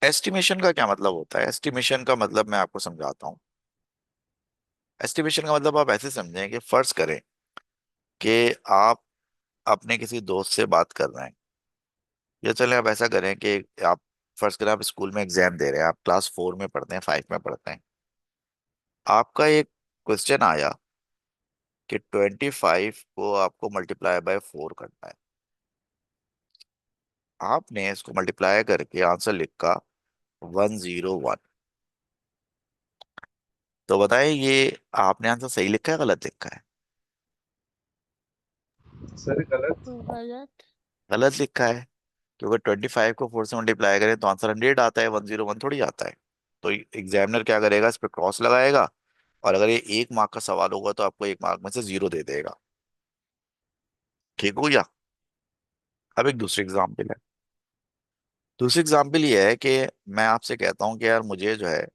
Estimation का क्या मतलब होता है? एस्टिमेशन का मतलब मैं आपको समझाता हूँ। एस्टिमेशन का मतलब आप ऐसे समझें कि फर्ज करें कि आप अपने किसी दोस्त से बात कर रहे हैं, या चले आप ऐसा करें कि आप फर्ज करें आप स्कूल में एग्जाम दे रहे हैं, आप क्लास 4 में पढ़ते हैं, 5 में पढ़ते हैं। आपका एक क्वेश्चन आया कि 25 को आपको मल्टीप्लाई बाय 4 करना है। आपने इसको मल्टीप्लाई करके आंसर लिखा 101। तो बताएं, ये आपने आंसर सही लिखा है गलत लिखा है? सर गलत। गलत। गलत लिखा है, क्योंकि 25 को 4 से मल्टीप्लाई करें तो आंसर 100 आता है, 101 थोड़ी आता है। तो एग्जामिनर क्या करेगा, इस पे क्रॉस लगाएगा, और अगर ये 1 मार्क का सवाल होगा तो आपको 1 मार्क में से 0 दे देगा। ठीक हो गया? अब एक दूसरी एग्जाम्पल है। दूसरी एग्जाम्पल ये है कि मैं आपसे कहता हूँ कि यार मुझे जो है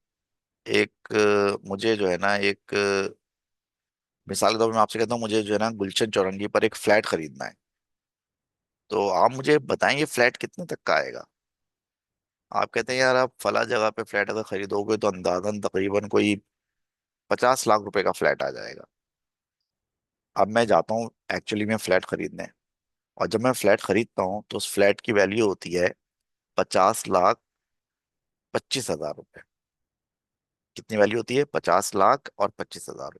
मुझे जो है ना मिसाल के तौर पर मैं आपसे कहता हूँ, मुझे जो है ना गुलशन चौरंगी पर एक फ्लैट खरीदना है। तो आप मुझे बताएं ये फ्लैट कितने तक का आएगा? आप कहते हैं यार आप फला जगह पे फ्लैट अगर खरीदोगे तो अंदाजन तकरीबन कोई 50 लाख रुपए का फ्लैट आ जाएगा। अब मैं जाता हूँ एक्चुअली में फ्लैट खरीदने, और जब मैं फ्लैट खरीदता हूँ तो उस फ्लैट की वैल्यू होती है 50,25,000 रुपए। कितनी वैल्यू होती है? 50,25,000।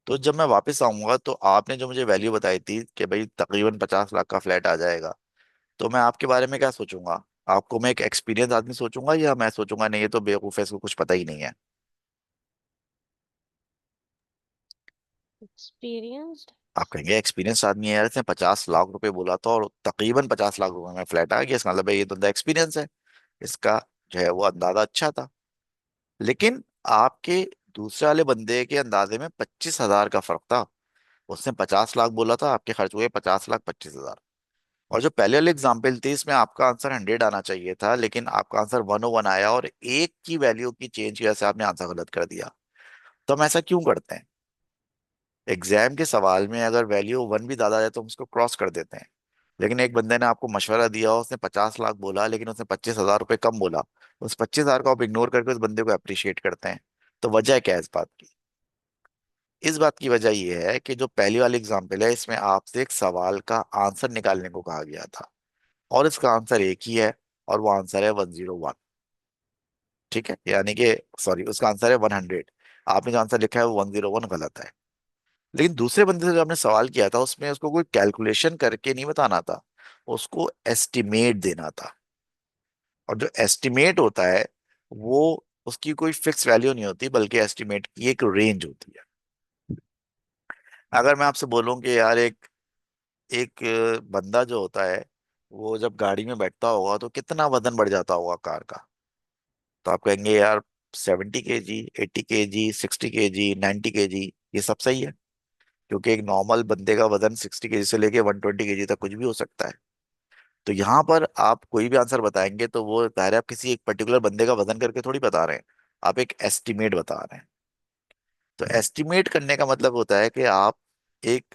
तो जब मैं वापस आऊंगा तो आपने जो मुझे वैल्यू बताई थी कि भाई तकरीबन 50 लाख का फ्लैट आ जाएगा, तो मैं आपके बारे में क्या सोचूंगा? आपको मैं एक एक्सपीरियंस आदमी सोचूंगा, या मैं सोचूंगा नहीं ये तो बेवकूफ है, इसको कुछ पता ही नहीं है? एक्सपीरियंस्ड। आप कहेंगे एक्सपीरियंस आदमी है यार, इसने 50 लाख रुपए बोला था और तकरीबन 50 लाख रुपए में फ्लैट आ गया, इसका मतलब है ये बंदा एक्सपीरियंस है, इसका जो है वो अंदाजा अच्छा था। लेकिन आपके दूसरे वाले बंदे के अंदाजे में 25,000 का फर्क था। उसने 50 लाख बोला था, आपके खर्च हुए 50,25,000। और जो पहले वाली एग्जाम्पल थी इसमें आपका आंसर 100 आना चाहिए था, लेकिन आपका आंसर 101 आया, और एक की वैल्यू की चेंज की वजह से आपने आंसर गलत कर दिया। तो हम ऐसा क्यों करते हैं? एग्जाम के सवाल में अगर वैल्यू 1 भी ज्यादा है तो हम उसको क्रॉस कर देते हैं। लेकिन एक बंदे ने आपको मशवरा दिया, उसने 50 लाख बोला लेकिन उसने 25,000 रुपये कम बोला, उस 25,000 को आप इग्नोर करके उस बंदे को अप्रिशिएट करते हैं। तो वजह क्या है इस बात की? इस बात की वजह यह है कि जो पहली वाली एग्जाम्पल है इसमें आपसे एक सवाल का आंसर निकालने को कहा गया था, और इसका आंसर एक ही है, और वो आंसर है 101। ठीक है, यानी कि सॉरी, उसका आंसर है 100। आपने जो आंसर लिखा है वो 101 गलत है। लेकिन दूसरे बंदे से जो आपने सवाल किया था उसमें उसको कोई कैलकुलेशन करके नहीं बताना था, उसको एस्टिमेट देना था। और जो एस्टिमेट होता है वो, उसकी कोई फिक्स वैल्यू नहीं होती, बल्कि एस्टिमेट की एक रेंज होती है। अगर मैं आपसे बोलूं कि यार एक एक बंदा जो होता है वो जब गाड़ी में बैठता होगा तो कितना वजन बढ़ जाता होगा कार का, तो आप कहेंगे यार 70 kg, 80 kg, 60 kg, 90 kg, ये सब सही है। क्योंकि एक नॉर्मल बंदे का वजन 60 kg से लेके 120 kg तक कुछ भी हो सकता है। तो यहाँ पर आप कोई भी आंसर बताएंगे तो वो दायरे आप किसी एक पर्टिकुलर बंदे का वजन करके थोड़ी बता रहे हैं, आप एक एस्टिमेट बता रहे हैं। तो एस्टिमेट करने का मतलब होता है कि आप एक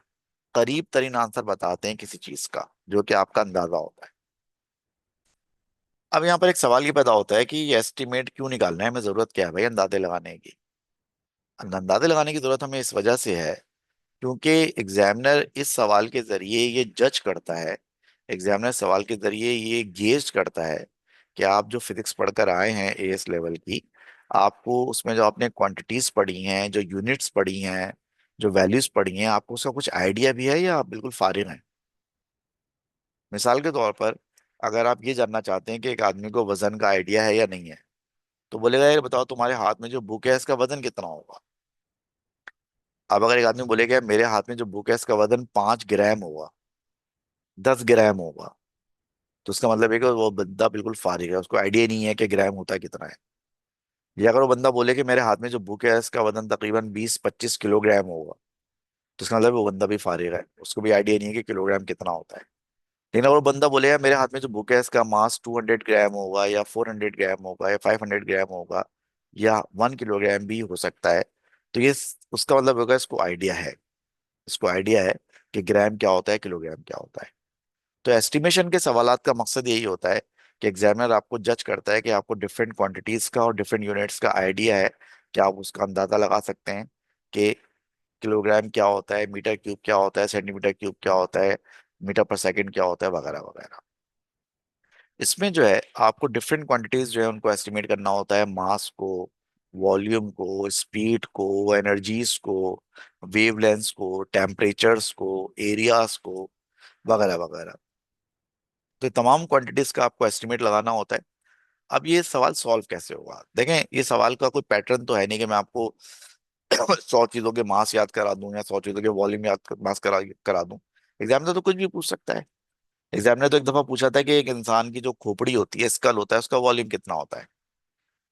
करीब तरीन आंसर बताते हैं किसी चीज का, जो कि आपका अंदाजा होता है। अब यहाँ पर एक सवाल ये पैदा होता है कि ये एस्टिमेट क्यों निकालना है, हमें जरूरत क्या है भाई अंदाजे लगाने की? अंदाजे लगाने की जरूरत हमें इस वजह से है क्योंकि एग्जामिनर इस सवाल के जरिए ये जज करता है, एग्जामिनर सवाल के जरिए ये गेज करता है कि आप जो फिजिक्स पढ़कर आए हैं एएस लेवल की, आपको उसमें जो आपने क्वांटिटीज पढ़ी हैं, जो यूनिट्स पढ़ी हैं, जो वैल्यूज पढ़ी हैं, आपको उसका कुछ आइडिया भी है या आप बिल्कुल फारिग हैं? मिसाल के तौर पर अगर आप ये जानना चाहते हैं कि एक आदमी को वजन का आइडिया है या नहीं है, तो बोलेगा यार बताओ तुम्हारे हाथ में जो बुक है इसका वजन कितना होगा? अब अगर एक आदमी बोलेगा मेरे हाथ में जो बुक है इसका वजन 5 ग्राम होगा, 10 ग्राम होगा, तो उसका मतलब है कि वो बंदा बिल्कुल फारिग है, उसको आइडिया नहीं है कि ग्राम होता कितना है। या अगर वो बंदा बोले कि मेरे हाथ में जो बुक है इसका वजन तकरीबन 20-25 किलोग्राम होगा, तो इसका मतलब वो बंदा भी फारिग है, उसको भी आइडिया नहीं है कि किलोग्राम कितना होता है। लेकिन अगर वो बंदा बोलेगा मेरे हाथ में जो बुक है इसका मास 200 ग्राम होगा, या 400 ग्राम होगा, या 500 ग्राम होगा, या 1 किलोग्राम भी हो सकता है, तो ये उसका मतलब होगा इसको आइडिया है, इसको आइडिया है कि ग्राम क्या होता है, किलोग्राम क्या होता है। तो एस्टिमेशन के सवालात का मकसद यही होता है कि एग्जामिनर आपको जज करता है कि आपको डिफरेंट क्वांटिटीज का और डिफरेंट यूनिट्स का आइडिया है, कि आप उसका अंदाजा लगा सकते हैं कि किलोग्राम क्या होता है, मीटर क्यूब क्या होता है, सेंटीमीटर क्यूब क्या होता है, मीटर पर सेकंड क्या होता है, वगैरह वगैरह। इसमें जो है आपको डिफरेंट क्वांटिटीज जो है उनको एस्टिमेट करना होता है, मास को, वॉल्यूम को, स्पीड को, एनर्जीज को, वेवलेंथ्स को, टेम्परेचर्स को, एरियाज को, वगैरह वगैरह। तो ये तमाम क्वांटिटीज का आपको एस्टिमेट लगाना होता है। अब ये सवाल सॉल्व कैसे होगा, देखें, ये सवाल का कोई पैटर्न तो है नहीं कि मैं आपको 100 चीजों के मास याद करा दूं या 100 चीजों के वॉल्यूम मास करा करा दूं। एग्जामिनर तो कुछ भी पूछ सकता है। एग्जामिनर तो एक दफा पूछा था कि एक इंसान की जो खोपड़ी होती है, स्कल होता है, उसका वॉल्यूम कितना होता है।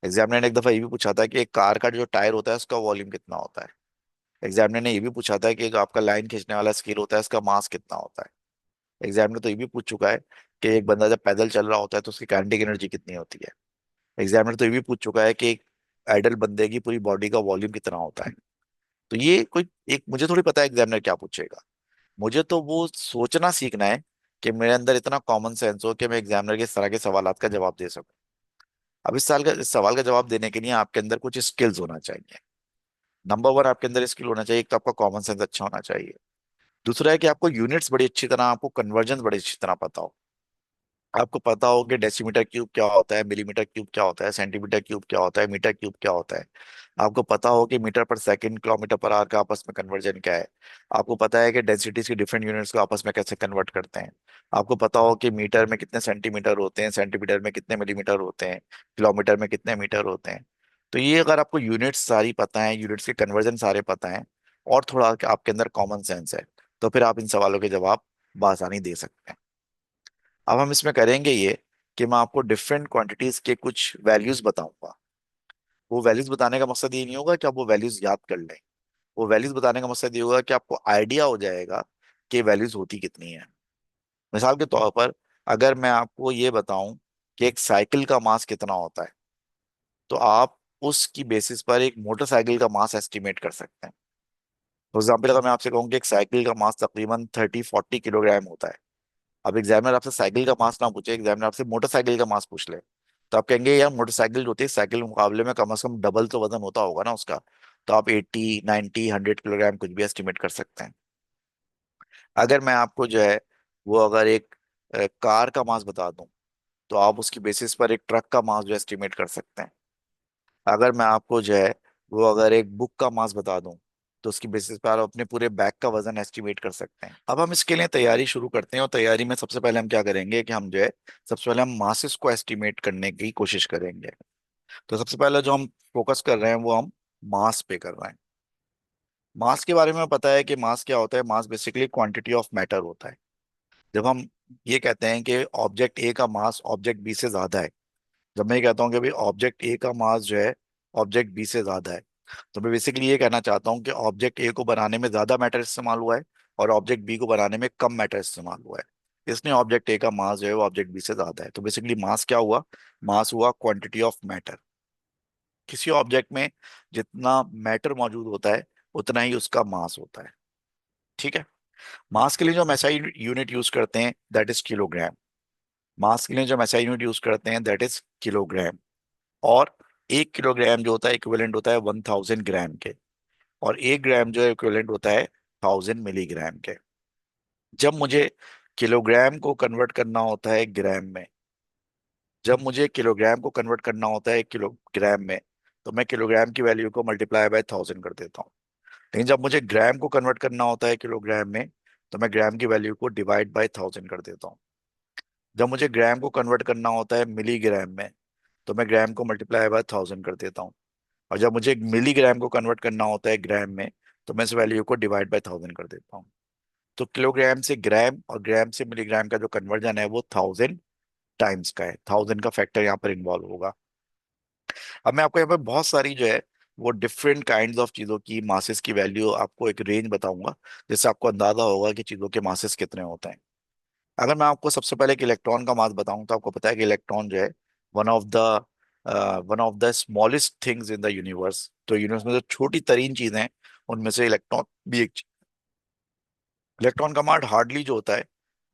एग्जामिनर ने एक दफा ये भी पूछा था कि एक कार का जो टायर होता है उसका वॉल्यूम कितना होता है। एग्जामिनर ने ये भी पूछा था कि जो आपका लाइन खींचने वाला स्केल होता है उसका मास कितना होता है। एग्जामिनर तो ये भी पूछ चुका है कि एक बंदा जब पैदल चल रहा होता है तो उसकी काइनेटिक एनर्जी कितनी होती है। एग्जामिनर तो ये भी पूछ चुका है कि एक आइडल बंदे की पूरी बॉडी का वॉल्यूम कितना होता है। तो ये कोई एक, मुझे थोड़ी पता है एग्जामिनर क्या पूछेगा। मुझे तो वो सोचना सीखना है कि मेरे अंदर इतना कॉमन सेंस हो कि मैं एग्जामिनर के इस तरह के सवालात का जवाब दे सकूं। अब इस सवाल का जवाब देने के लिए आपके अंदर कुछ स्किल्स होना चाहिए। नंबर वन, आपके अंदर स्किल होना चाहिए, एक तो आपका कॉमन सेंस अच्छा होना चाहिए। दूसरा है कि आपको यूनिट्स बड़ी अच्छी तरह, आपको कन्वर्जन बड़ी अच्छी तरह पता हो। आपको पता हो कि डेसीमीटर क्यूब क्या होता है, मिलीमीटर क्यूब क्या होता है, सेंटीमीटर क्यूब क्या होता है, मीटर क्यूब क्या होता है। आपको पता हो कि मीटर पर सेकंड, किलोमीटर पर आवर का आपस में कन्वर्जन क्या है। आपको पता है कि डेंसिटीज की डिफरेंट यूनिट्स को आपस में कैसे कन्वर्ट करते हैं। आपको पता हो कि मीटर में कितने सेंटीमीटर होते हैं, सेंटीमीटर में कितने मिलीमीटर होते हैं, किलोमीटर में कितने मीटर होते हैं। तो ये अगर आपको यूनिट्स सारी पता है, यूनिट्स के कन्वर्जन सारे पता हैं, और थोड़ा आपके अंदर कॉमन सेंस है, तो फिर आप इन सवालों के जवाब बआसानी दे सकते हैं। अब हम इसमें करेंगे ये कि मैं आपको डिफरेंट क्वांटिटीज के कुछ वैल्यूज बताऊंगा। वो वैल्यूज बताने का मकसद ये नहीं होगा कि आप वो वैल्यूज याद कर लें। वो वैल्यूज बताने का मकसद ये होगा कि आपको आइडिया हो जाएगा कि वैल्यूज होती कितनी है। मिसाल के तौर पर, अगर मैं आपको ये बताऊं कि एक साइकिल का मास कितना होता है, तो आप उसकी बेसिस पर एक मोटरसाइकिल का मास एस्टिमेट कर सकते हैं। फॉर एग्जाम्पल, अगर मैं आपसे कहूँ कि एक साइकिल का मास तकरीबन 30-40 किलोग्राम होता है। अब एग्जामिनर आपसे साइकिल का मास ना पूछे, एग्जामिनर आपसे मोटरसाइकिल का मास पूछ ले, तो आप कहेंगे यार मोटरसाइकिल जो होती है साइकिल के मुकाबले में कम से कम डबल तो वजन होता होगा ना उसका। तो आप 80, 90, 100 किलोग्राम कुछ भी एस्टिमेट कर सकते हैं। अगर मैं आपको जो है वो अगर एक कार का मास बता दूं, तो आप उसकी बेसिस पर एक ट्रक का मास जो एस्टिमेट कर सकते हैं। अगर मैं आपको जो है वो अगर एक बुक का मास बता दूं, तो उसकी बेसिस पर आप अपने पूरे बैग का वजन एस्टिमेट कर सकते हैं। अब हम इसके लिए तैयारी शुरू करते हैं, और तैयारी में सबसे पहले हम क्या करेंगे कि हम जो है सबसे पहले हम मासेस को एस्टिमेट करने की कोशिश करेंगे। तो सबसे पहले जो हम फोकस कर रहे हैं वो हम मास पे कर रहे हैं। मास के बारे में पता है कि मास क्या होता है। मास बेसिकली क्वांटिटी ऑफ मैटर होता है। जब हम ये कहते हैं कि ऑब्जेक्ट ए का मास ऑब्जेक्ट बी से ज्यादा है, जब मैं ये कहता हूँ कि भाई ऑब्जेक्ट ए का मास जो है ऑब्जेक्ट बी से ज्यादा है, तो मैं बेसिकली ये कहना चाहता हूँ कि ऑब्जेक्ट ए को बनाने में ज्यादा मैटर इस्तेमाल हुआ है और ऑब्जेक्ट बी को बनाने में कम मैटर इस्तेमाल हुआ है। इसलिए ऑब्जेक्ट ए का मास जो है वो ऑब्जेक्ट बी से ज्यादा है। तो बेसिकली मास क्या हुआ? मास हुआ क्वांटिटी ऑफ मैटर। किसी ऑब्जेक्ट में जितना मैटर मौजूद होता है उतना ही उसका मास होता है। ठीक है। मास के लिए जो हम एसआई यूनिट यूज करते हैं दैट इज किलोग्राम। मास के लिए जो हम एसआई यूनिट यूज करते हैं दैट इज किलोग्राम। और 1 किलोग्राम जो होता है इक्विवेलेंट होता है 1000 ग्राम के। और 1 ग्राम जो है इक्विवेलेंट होता है 1000 मिलीग्राम के। जब मुझे किलोग्राम को कन्वर्ट करना होता है ग्राम में, जब मुझे किलोग्राम को कन्वर्ट करना होता है किलोग्राम में, तो मैं किलोग्राम की वैल्यू को मल्टीप्लाई बाय 1000 कर देता हूँ। लेकिन जब मुझे ग्राम को कन्वर्ट करना होता है किलोग्राम में, तो मैं ग्राम की वैल्यू को डिवाइड बाय 1000 कर देता हूँ। जब मुझे ग्राम को कन्वर्ट करना होता है मिलीग्राम में, तो मैं ग्राम को मल्टीप्लाई बाय 1000 कर देता हूँ। और जब मुझे मिलीग्राम को कन्वर्ट करना होता है ग्राम में, तो मैं इस वैल्यू को डिवाइड बाय 1000 कर देता हूँ। तो किलोग्राम से ग्राम और ग्राम से मिलीग्राम का जो कन्वर्जन है वो 1000 टाइम्स का है। 1000 का फैक्टर यहाँ पर इन्वॉल्व होगा। अब मैं आपको यहाँ पे बहुत सारी जो है वो डिफरेंट काइंड्स ऑफ चीज़ों की मासेस की वैल्यू, आपको एक रेंज बताऊंगा जिससे आपको अंदाजा होगा कि चीज़ों के मासेस कितने होते हैं। अगर मैं आपको सबसे पहले एक इलेक्ट्रॉन का मास बताऊं, तो आपको पता है कि इलेक्ट्रॉन जो है one of the one of the smallest things in the universe. तो यूनिवर्स में जो छोटी तरीन चीजें हैं उनमें से इलेक्ट्रॉन भी एक। इलेक्ट्रॉन का मास हार्डली जो होता है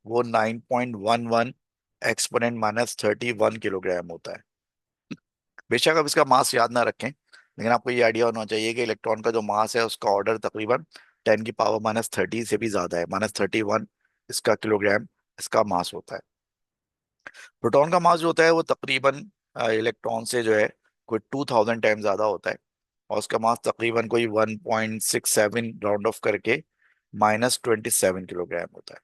वो 9.11 एक्सपोनेंट -31 किलोग्राम होता है। बेशक अब इसका मास याद ना रखें, लेकिन आपको ये आइडिया होना चाहिए कि इलेक्ट्रॉन का जो मास है उसका ऑर्डर तकरीबन 10 की पावर -30 से भी ज्यादा है। -31 इसका किलोग्राम इसका मास होता है। प्रोटॉन का मास जो होता है वो तकरीबन इलेक्ट्रॉन से जो है कोई 2000 टाइम ज्यादा होता है, और उसका मास तकरीबन कोई 1.67 राउंड ऑफ करके -27 किलोग्राम होता है।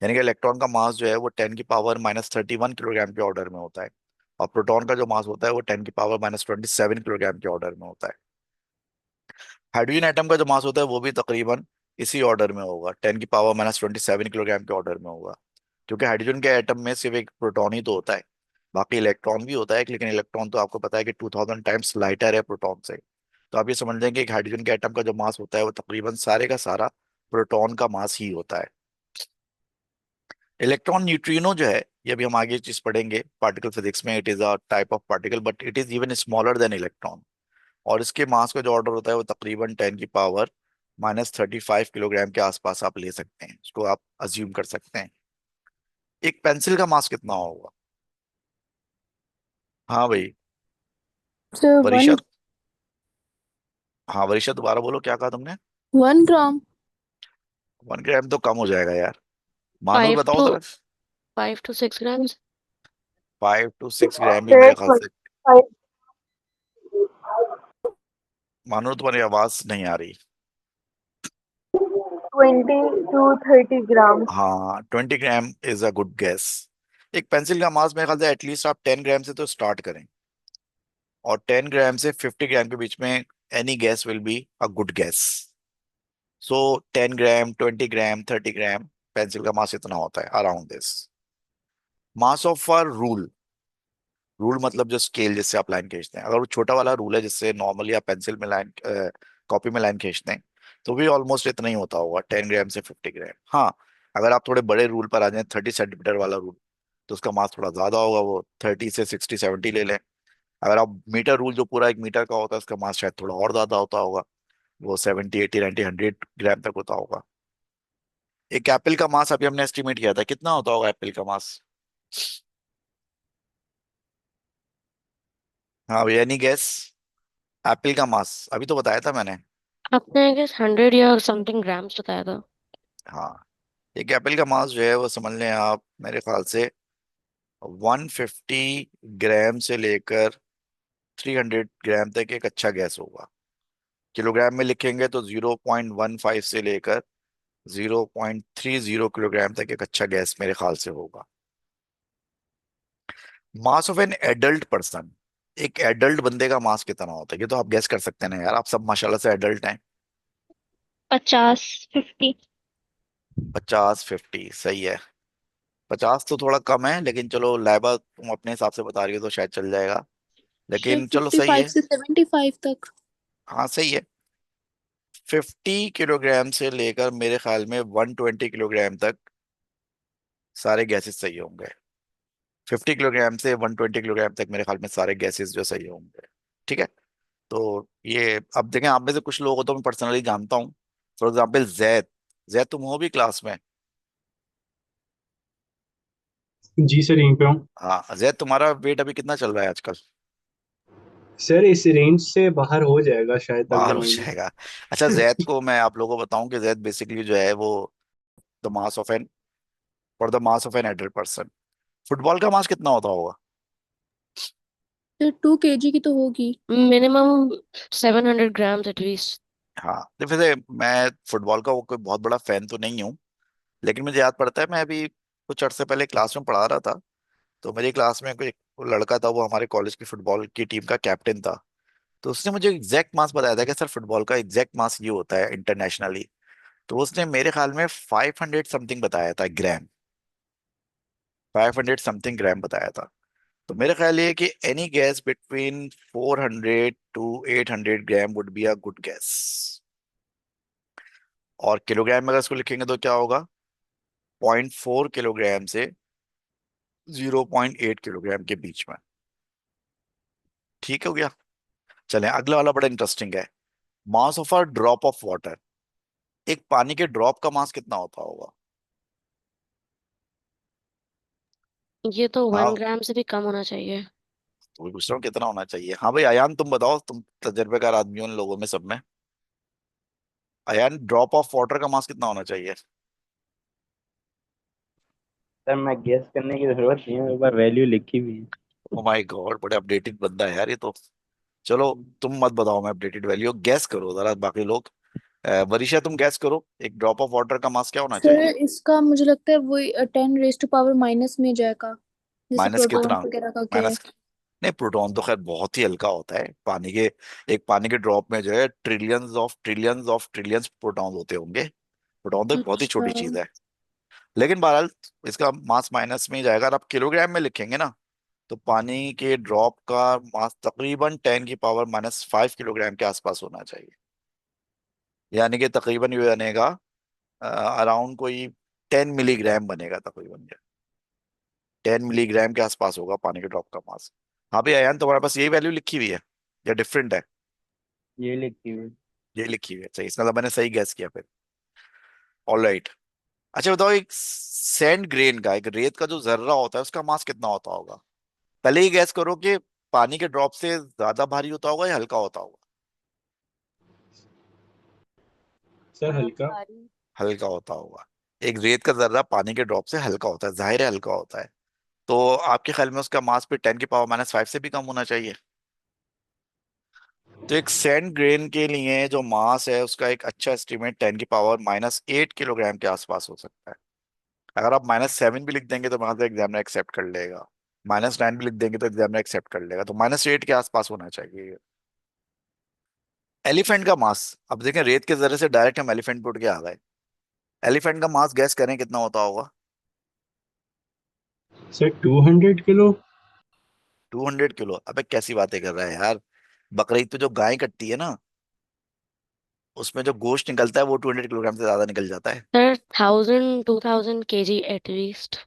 यानी कि इलेक्ट्रॉन का मास जो है वो 10 की पावर -31 किलोग्राम के ऑर्डर में होता है, और प्रोटॉन का जो मास होता है वो 10 की पावर -27 किलोग्राम के ऑर्डर में होता है। हाइड्रोजन एटम का जो मास होता है वो भी तकरीबन इसी ऑर्डर में होगा, 10 की पावर -27 किलोग्राम के ऑर्डर में होगा। क्योंकि हाइड्रोजन के एटम में सिर्फ एक प्रोटॉन ही तो होता है, बाकी इलेक्ट्रॉन भी होता है, लेकिन इलेक्ट्रॉन तो आपको पता है कि 2000 टाइम्स लाइटर है प्रोटॉन से। तो आप ये समझ लेंगे कि हाइड्रोजन के एटम का जो मास होता है वो तकरीबन सारे का सारा प्रोटॉन का मास ही होता है। इलेक्ट्रॉन न्यूट्रिनो जो है, ये भी हम आगे चीज पढ़ेंगे पार्टिकल फिजिक्स में, it is a type of particle but it is even smaller than electron. और इसके मास का जो ऑर्डर होता है वो तकरीबन 10 की पावर -35 किलोग्राम के आसपास आप ले सकते हैं, उसको आप अज्यूम कर सकते हैं। एक पेंसिल का मास कितना होगा? हाँ भाई। Sir one Varisha. हाँ वरीशा, दोबारा बोलो, क्या कहा तुमने? 1 ग्राम। 1 ग्राम तो कम हो जाएगा यार। मानूर फाइव बताओ टू जरा। 5 to 6 grams। 5 to 6 ग्राम भी सर मेरे ख्याल से। 25। मानूर तुम्हारी आवाज नहीं आ रही। 20 to 30 ग्राम। हाँ, 20 gram is a good gas. एक पेंसिल का मास मेरे ख्याल से एटलीस्ट आप 10 ग्राम से तो स्टार्ट करें, और 10 ग्राम से 50 ग्राम के बीच में any gas will be a good gas. So 10 gram, 20 gram, 30 gram, pencil का मास इतना होता है around this. Mass of a rule. Rule मतलब जो स्केल जिससे आप लाइन खींचते हैं, अगर वो छोटा वाला रूल है जिससे नॉर्मली आप पेंसिल में लाइन, कॉपी में लाइन खींचते हैं, तो भी ऑलमोस्ट इतना ही होता होगा, 10 ग्राम से 50 ग्राम। हाँ, अगर आप थोड़े बड़े रूल पर आ जाए, 30 सेंटीमीटर वाला रूल, तो उसका मास थोड़ा ज्यादा होगा, वो 30 से 60, 70 ले लें। अगर आप मीटर रूल जो पूरा 1 मीटर का होता है, उसका मास शायद थोड़ा और ज्यादा होता होगा, वो 70, 80, 90, 100 ग्राम तक होता होगा। एक एप्पल का मास अभी हमने एस्टिमेट किया था, कितना होता होगा एप्पल का मास? हाँ भैया, एनी गैस? एप्पल का मास अभी तो बताया था मैंने। आपने आई गेस 100 या समथिंग ग्राम्स बताया था। हाँ, एक एप्पल का मास जो है वो समझ लें आप, मेरे ख्याल से 150 ग्राम से लेकर 300 ग्राम तक एक अच्छा गैस होगा। किलोग्राम में लिखेंगे तो 0.15 से लेकर 0.30 किलोग्राम तक एक अच्छा गैस मेरे ख्याल से होगा। मास ऑफ एन एडल्ट पर्सन। एक एडल्ट बंदे का मास कितना होता है, ये तो आप गैस कर सकते हैं ना यार, आप सब माशाल्लाह से एडल्ट हैं। 50, 50। 50, 50 सही है। 50 तो थोड़ा कम है, लेकिन चलो लाइबा तुम अपने हिसाब से बता रही हो तो शायद चल जाएगा, सर लेकिन चलो सही 55 है। से 75 तक। हाँ सही है। 50 किलोग्राम से लेकर मेरे ख्याल में 120 किलोग्राम तक सारे गैसेस सही होंगे। 50 किलोग्राम से 120 किलोग्राम तक मेरे ख्याल में सारे गैसेस जो सही होंगे। ठीक है। तो ये अब देखें, आप में से कुछ लोगों को तो मैं पर्सनली जानता हूँ। For example Zaid. जैद तुम हो भी क्लास में? जी सर, यहीं पे हूँ। हाँ जैद, तुम्हारा वेट अभी कितना चल रहा है आजकल? सर इस रेंज से बाहर हो जाएगा शायद अगले बाहर हो महीने। जाएगा। अच्छा, जैद को मैं आप लोगों को बताऊं कि जैद बेसिकली जो है वो the mass of an for the mass of an adult person. Football का मास कितना होता होगा? सर 2 kg की तो होगी मिनिमम। 700 grams at least. हाँ, तो वैसे मैं फुटबॉल का वो कोई बहुत बड़ा फैन तो नहीं हूँ, लेकिन मुझे याद पड़ता है मैं अभी कुछ अर्से पहले क्लास में पढ़ा रहा था, तो मेरी क्लास में कोई एक लड़का था, वो हमारे कॉलेज की फुटबॉल की टीम का कैप्टन था। तो उसने मुझे एग्जैक्ट मास बताया था कि सर फुटबॉल का एग्जैक्ट मास ये होता है इंटरनेशनली। तो उसने मेरे ख्याल में 500 समथिंग बताया था ग्राम। 500 समथिंग ग्राम बताया था। तो मेरा ख्याल ये है कि any gas between 400 to 800 gram would be a good gas. और किलोग्राम में अगर इसको लिखेंगे तो क्या होगा? 0.4 किलोग्राम से 0.8 किलोग्राम के बीच में। ठीक हो गया। चलें, अगला वाला बड़ा इंटरेस्टिंग है। Mass of a drop of water. एक पानी के ड्रॉप का मास कितना होता होगा? ये तो वन हाँ, ग्राम से भी कम होना चाहिए। तो वही पूछ रहा हूँ कितना होना चाहिए। हाँ भाई अयान, तुम बताओ, तुम तजर्बेकार आदमी हो उन लोगों में सब में। अयान, ड्रॉप ऑफ वाटर का मास कितना होना चाहिए? सर मैं गेस करने की जरूरत नहीं है, मेरे पास वैल्यू लिखी हुई है। ओ माय गॉड, बड़े अपडेटेड बंदा है यार ये तो। चलो, तुम मत बताओ, मैं अपडेटेड वैल्यू गैस करो जरा बाकी लोग। वरीशा, तुम गैस करो, एक ड्रॉप ऑफ वाटर का मास क्या होना सर चाहिए? इसका मुझे लगता है वही 10 रेज टू पावर माइनस में जाएगा, जैसे माइनस प्रोटॉन कितना? वगैरह का क्या है। माइनस? नहीं, प्रोटॉन तो खैर बहुत ही हल्का होता है। पानी के एक पानी के ड्रॉप में जो है ट्रिलियंस ऑफ ट्रिलियंस प्रोटॉन होते होंगे। प्रोटॉन तो एक बहुत ही अच्छा। छोटी चीज है। लेकिन बहरहाल, इसका मास माइनस में ही जाएगा। और आप किलोग्राम में लिखेंगे ना, तो पानी के ड्रॉप का मास तकरीबन 10 की पावर -5 किलोग्राम के आसपास होना चाहिए। यानी कि तकरीबन ये बनेगा, अराउंड कोई 10 मिलीग्राम बनेगा तकरीबन। 10 मिलीग्राम के आसपास होगा पानी के ड्रॉप का मास। हाँ भाई अयान, तुम्हारे पास यही वैल्यू लिखी हुई है या डिफरेंट है? ये लिखी हुई है। ये लिखी हुई है, सही, इसका मतलब मैंने सही गैस किया फिर। ऑलराइट। अच्छा बताओ, एक सैंड ग्रेन का, एक रेत का जो जर्रा होता है, उसका मास कितना होता होगा? पहले ही गैस करो कि पानी के ड्रॉप से ज्यादा भारी होता होगा या हल्का होता होगा? सर हल्का। भारी। हल्का होता होगा। एक रेत का जर्रा पानी के ड्रॉप से हल्का होता है, जाहिर है हल्का होता है। तो आपके ख्याल में उसका मास भी 10 की पावर -5 से भी कम होना चाहिए। तो एक सैंड ग्रेन के लिए जो मास है उसका एक अच्छा एस्टिमेट 10 की पावर -8 किलोग्राम के आसपास हो सकता है। अगर आप -7 भी लिख देंगे तो वहां से एग्जामिनर एक्सेप्ट कर लेगा। -9 भी लिख देंगे तो एग्जामिनर एक्सेप्ट कर लेगा। तो -8 के आसपास होना चाहिए। एलिफेंट का मास, अब देखें, रेत के जरिए से डायरेक्ट हम एलिफेंट पे उठ के आ गए। एलिफेंट का मास गैस करें कितना होता होगा? Sir 200 kilo. 200 किलो? अबे कैसी बातें कर रहा है यार। बकरीद पे जो गाय कटती है ना, उसमें जो गोश्त निकलता है वो 200 किलोग्राम से ज्यादा निकल जाता है। Sir 1000 2000 kg at least.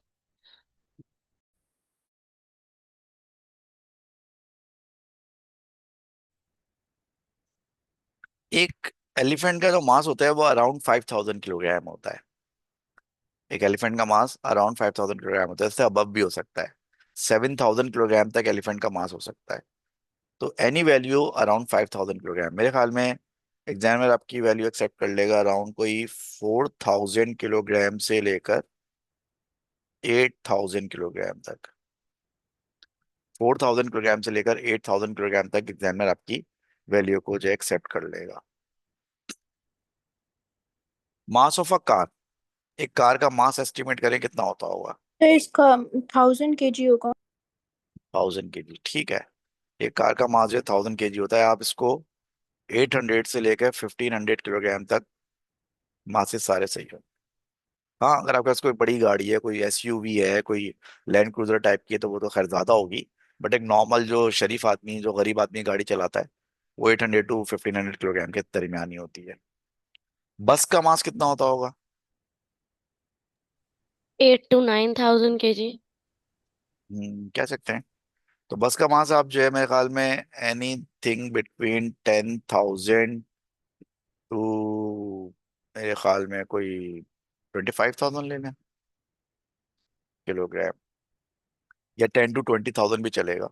एक एलिफेंट का जो मास होता है वो अराउंड 5000 किलोग्राम होता है। एक एलिफेंट का मास अराउंड 5000 किलोग्राम होता है, इससे अबव भी हो सकता है। 7000 किलोग्राम तक एलिफेंट का मास हो सकता है। तो एनी वैल्यू अराउंड 5000 किलोग्राम, मेरे ख्याल में एग्जामिनर आपकी वैल्यू एक्सेप्ट कर लेगा अराउंड कोई 4000 किलोग्राम से लेकर 8000 किलोग्राम तक। 4000 किलोग्राम से लेकर 8000 किलोग्राम तक एग्जामिनर आपकी वैल्यू को जो एक्सेप्ट कर लेगा। मास ऑफ अ कार, एक कार का मास एस्टिमेट करें कितना होता होगा? सर इसका 1000 kg होगा। 1000 केजी, ठीक है। एक कार का मास जो 1000 केजी होता है, आप इसको 800 से लेकर 1500 किलोग्राम तक मासेस सारे सही हो। हाँ, अगर आपके पास कोई बड़ी गाड़ी है, कोई एसयूवी है, कोई लैंड क्रूजर टाइप की है, तो वो तो खैर ज्यादा होगी। बट एक नॉर्मल जो शरीफ आदमी, जो गरीब आदमी गाड़ी चलाता है, वो 800 to 1500 किलोग्राम के दरमियान ही होती है। बस का मास कितना होता होगा? 8 to 9000 kg। कह सकते हैं। तो बस का मास आप जो है मेरे ख्याल में एनी थिंग बिटवीन 10,000 टू, मेरे ख्याल में कोई 25,000 लेना किलोग्राम, या 10 to 20,000 भी चलेगा।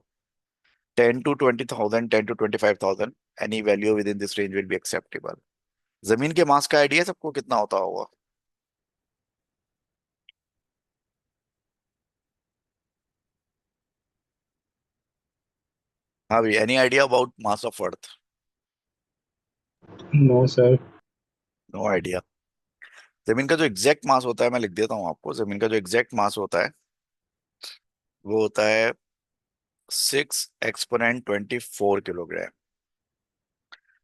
10 to 20,000, 10 to 25,000, any value with in this range will be acceptable. जमीन के मास का आइडिया सबको कितना होता होगा? हाँ भाई, any idea about mass of earth? No sir. No idea. जमीन का जो एग्जैक्ट मास होता है, मैं लिख देता हूँ आपको, जमीन का जो एग्जैक्ट मास होता है वो होता है 6 एक्सपोनेंट 24 किलोग्राम।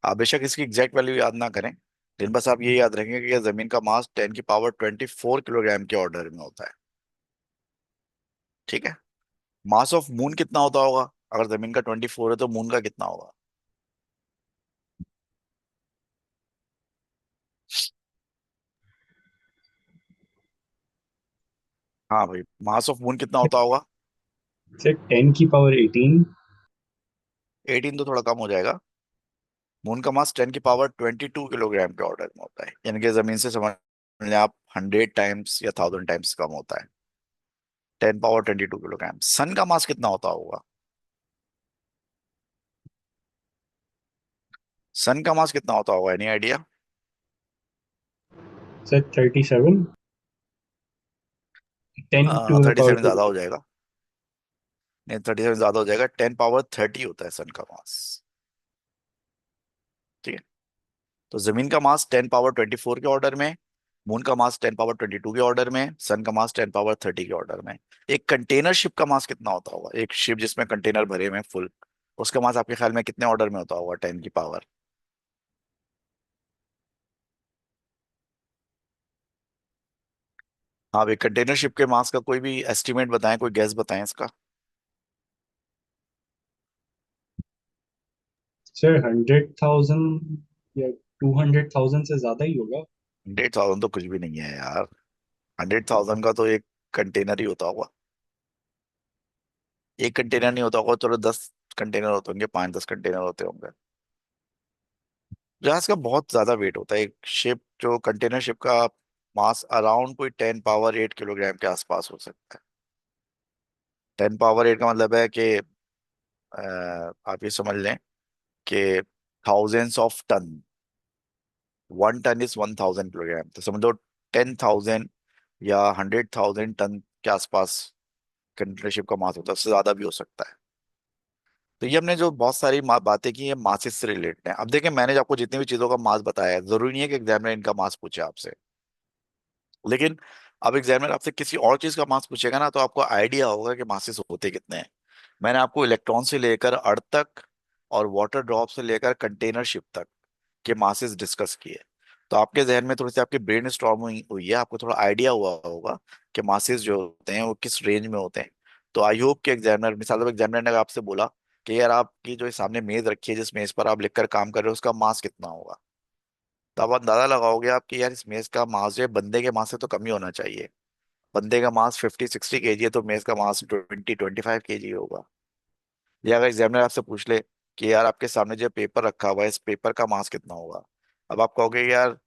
आप बेशक इसकी एग्जैक्ट वैल्यू याद ना करें, लेकिन बस आप ये याद रखेंगे कि यह जमीन का मास 10 की पावर 24 किलोग्राम के ऑर्डर में होता है। ठीक है। मास ऑफ मून कितना होता होगा? अगर जमीन का 24 है तो मून का कितना होगा? हाँ भाई, मास ऑफ मून कितना होता होगा? सर 10 की पावर 18। 18 तो थोड़ा कम हो जाएगा। मून का मास 10 की पावर 22 किलोग्राम के ऑर्डर में होता है, यानी कि जमीन से समझ लें आप 100 टाइम्स या 1000 टाइम्स कम होता है। 10 पावर 22 किलोग्राम। सन का मास कितना होता होगा? सन का मास कितना होता होगा? Any idea? Sir 37, 10 to the power 37 2। ज्यादा हो जाएगा। नहीं, 37 ज्यादा हो जाएगा। 10 पावर 30 होता है सन का मास। ठीक है। तो जमीन का मास 10 पावर 24 के ऑर्डर में, मून का मास 10 पावर 22 के ऑर्डर में, सन का मास 10 पावर 30 के ऑर्डर में। एक कंटेनर शिप का मास कितना होता होगा? एक शिप जिसमें कंटेनर भरे हुए हैं फुल, उसका मास आपके ख्याल में कितने ऑर्डर में होता होगा? 10 की पावर। आप एक कंटेनर शिप के मास का कोई भी एस्टिमेट बताएं, कोई गैस बताएं इसका। सर 100,000 या 200,000 से ज्यादा ही होगा। 100,000 तो कुछ भी नहीं है यार। 100,000 का तो एक कंटेनर ही होता होगा। एक कंटेनर नहीं होता होगा, चलो 10 कंटेनर होते होंगे, 5-10 कंटेनर होते होंगे। जहाज का बहुत ज्यादा वेट होता है। एक शिप जो कंटेनर शिप का मास अराउंड कोई 10 पावर 8 किलोग्राम के आसपास हो सकता है। 10 पावर 8 का मतलब है कि आप ये समझ लें कि thousands of ton. 1 ton is 1,000 kilogram, तो समझो 10,000 या 100,000 टन के आसपास कंटेनर शिप का मास होता है। उससे ज्यादा भी हो सकता है। तो ये हमने जो बहुत सारी बातें की, ये मासेस से रिलेटेड है। अब देखें, मैंने जो आपको जितनी भी चीजों का मास बताया है, जरूरी नहीं है कि एग्जामिनर इनका मास पूछे आपसे। लेकिन अब एग्जामिनर आपसे किसी और चीज का मास पूछेगा ना, तो आपको आइडिया होगा कि मासेस होते कितने हैं। मैंने आपको इलेक्ट्रॉन से लेकर अर्थ तक और वाटर ड्रॉप से लेकर कंटेनर शिप तक के मासेस डिस्कस किए। तो आपके जहन में थोड़ी सी आपकी ब्रेन स्टॉर्म हुई हुई है, आपको थोड़ा आइडिया हुआ होगा कि मासेस जो होते हैं वो किस रेंज में होते हैं। तो आई होप कि एग्जामिनर, मिसाल एग्जामिनर ने आपसे बोला कि यार आपकी जो सामने मेज रखी है, जिस मेज पर आप लिखकर काम कर रहे हो, उसका मास कितना होगा, तो आप अंदाजा लगाओगे आप कि यार इस मेज का मास जो है बंदे के मास से तो कम ही होना चाहिए। बंदे का मास 50-60 केजी है, तो मेज का मास 20-25 केजी होगा। या अगर एग्जामिनर आपसे पूछ ले कि यार आपके सामने जो पेपर रखा हुआ है, इस पेपर का मास कितना होगा, अब आप कहोगे यार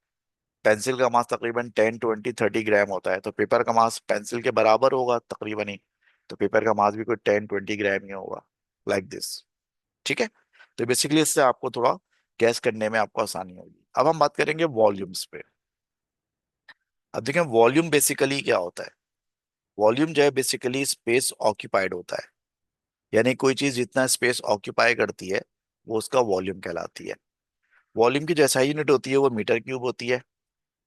पेंसिल का मास तकरीबन 10-20-30 ग्राम होता है, तो पेपर का मास पेंसिल के बराबर होगा तकरीबन ही। तो पेपर का मास भी कोई 10-20 ग्राम ही होगा, लाइक दिस। ठीक है। तो बेसिकली इससे आपको थोड़ा गैस करने में आपको आसानी होगी। अब हम बात करेंगे वॉल्यूम्स पे। अब देखें वॉल्यूम बेसिकली क्या होता है। वॉल्यूम जो है बेसिकली स्पेस ऑक्यूपाइड होता है। यानी कोई चीज जितना स्पेस ऑक्यूपाई करती है, वो उसका वॉल्यूम कहलाती है। वॉल्यूम की जैसा यूनिट होती है वो मीटर क्यूब होती है।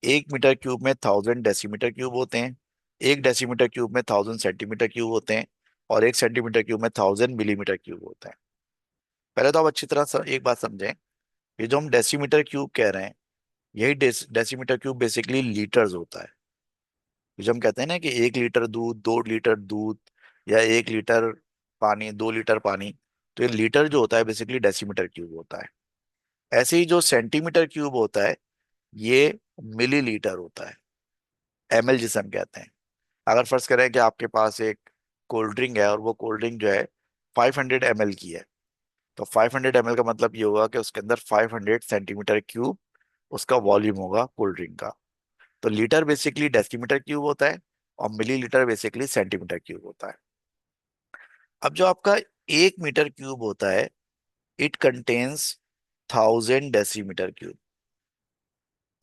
1 मीटर क्यूब में 1000 डेसीमीटर क्यूब होते हैं। 1 डेसीमीटर क्यूब में 1000 सेंटीमीटर क्यूब होते हैं। और 1 सेंटीमीटर क्यूब में 1000 मिलीमीटर क्यूब होते हैं। पहले तो आप अच्छी तरह एक बात समझें। ये जो हम डेसीमीटर क्यूब कह रहे हैं, यही डेसीमीटर क्यूब बेसिकली लीटर्स होता है। जो हम कहते हैं ना कि 1 लीटर दूध, 2 लीटर दूध, या 1 लीटर पानी, 2 लीटर पानी, तो ये लीटर जो होता है बेसिकली डेसीमीटर क्यूब होता है। ऐसे ही जो सेंटीमीटर क्यूब होता है, ये मिलीलीटर होता है। एमएल जिसे हम कहते हैं। अगर फर्ज करें कि आपके पास एक कोल्ड ड्रिंक है और वो कोल्ड ड्रिंक जो है 500 ml की है, तो 500 ml का मतलब ये होगा कि उसके अंदर 500 सेंटीमीटर क्यूब उसका वॉल्यूम होगा कोल्ड ड्रिंक का। तो लीटर बेसिकली डेसीमीटर क्यूब होता है, और मिलीलीटर बेसिकली सेंटीमीटर क्यूब होता है। अब जो आपका 1 मीटर क्यूब होता है, इट कंटेन्स 1000 डेसीमीटर क्यूब,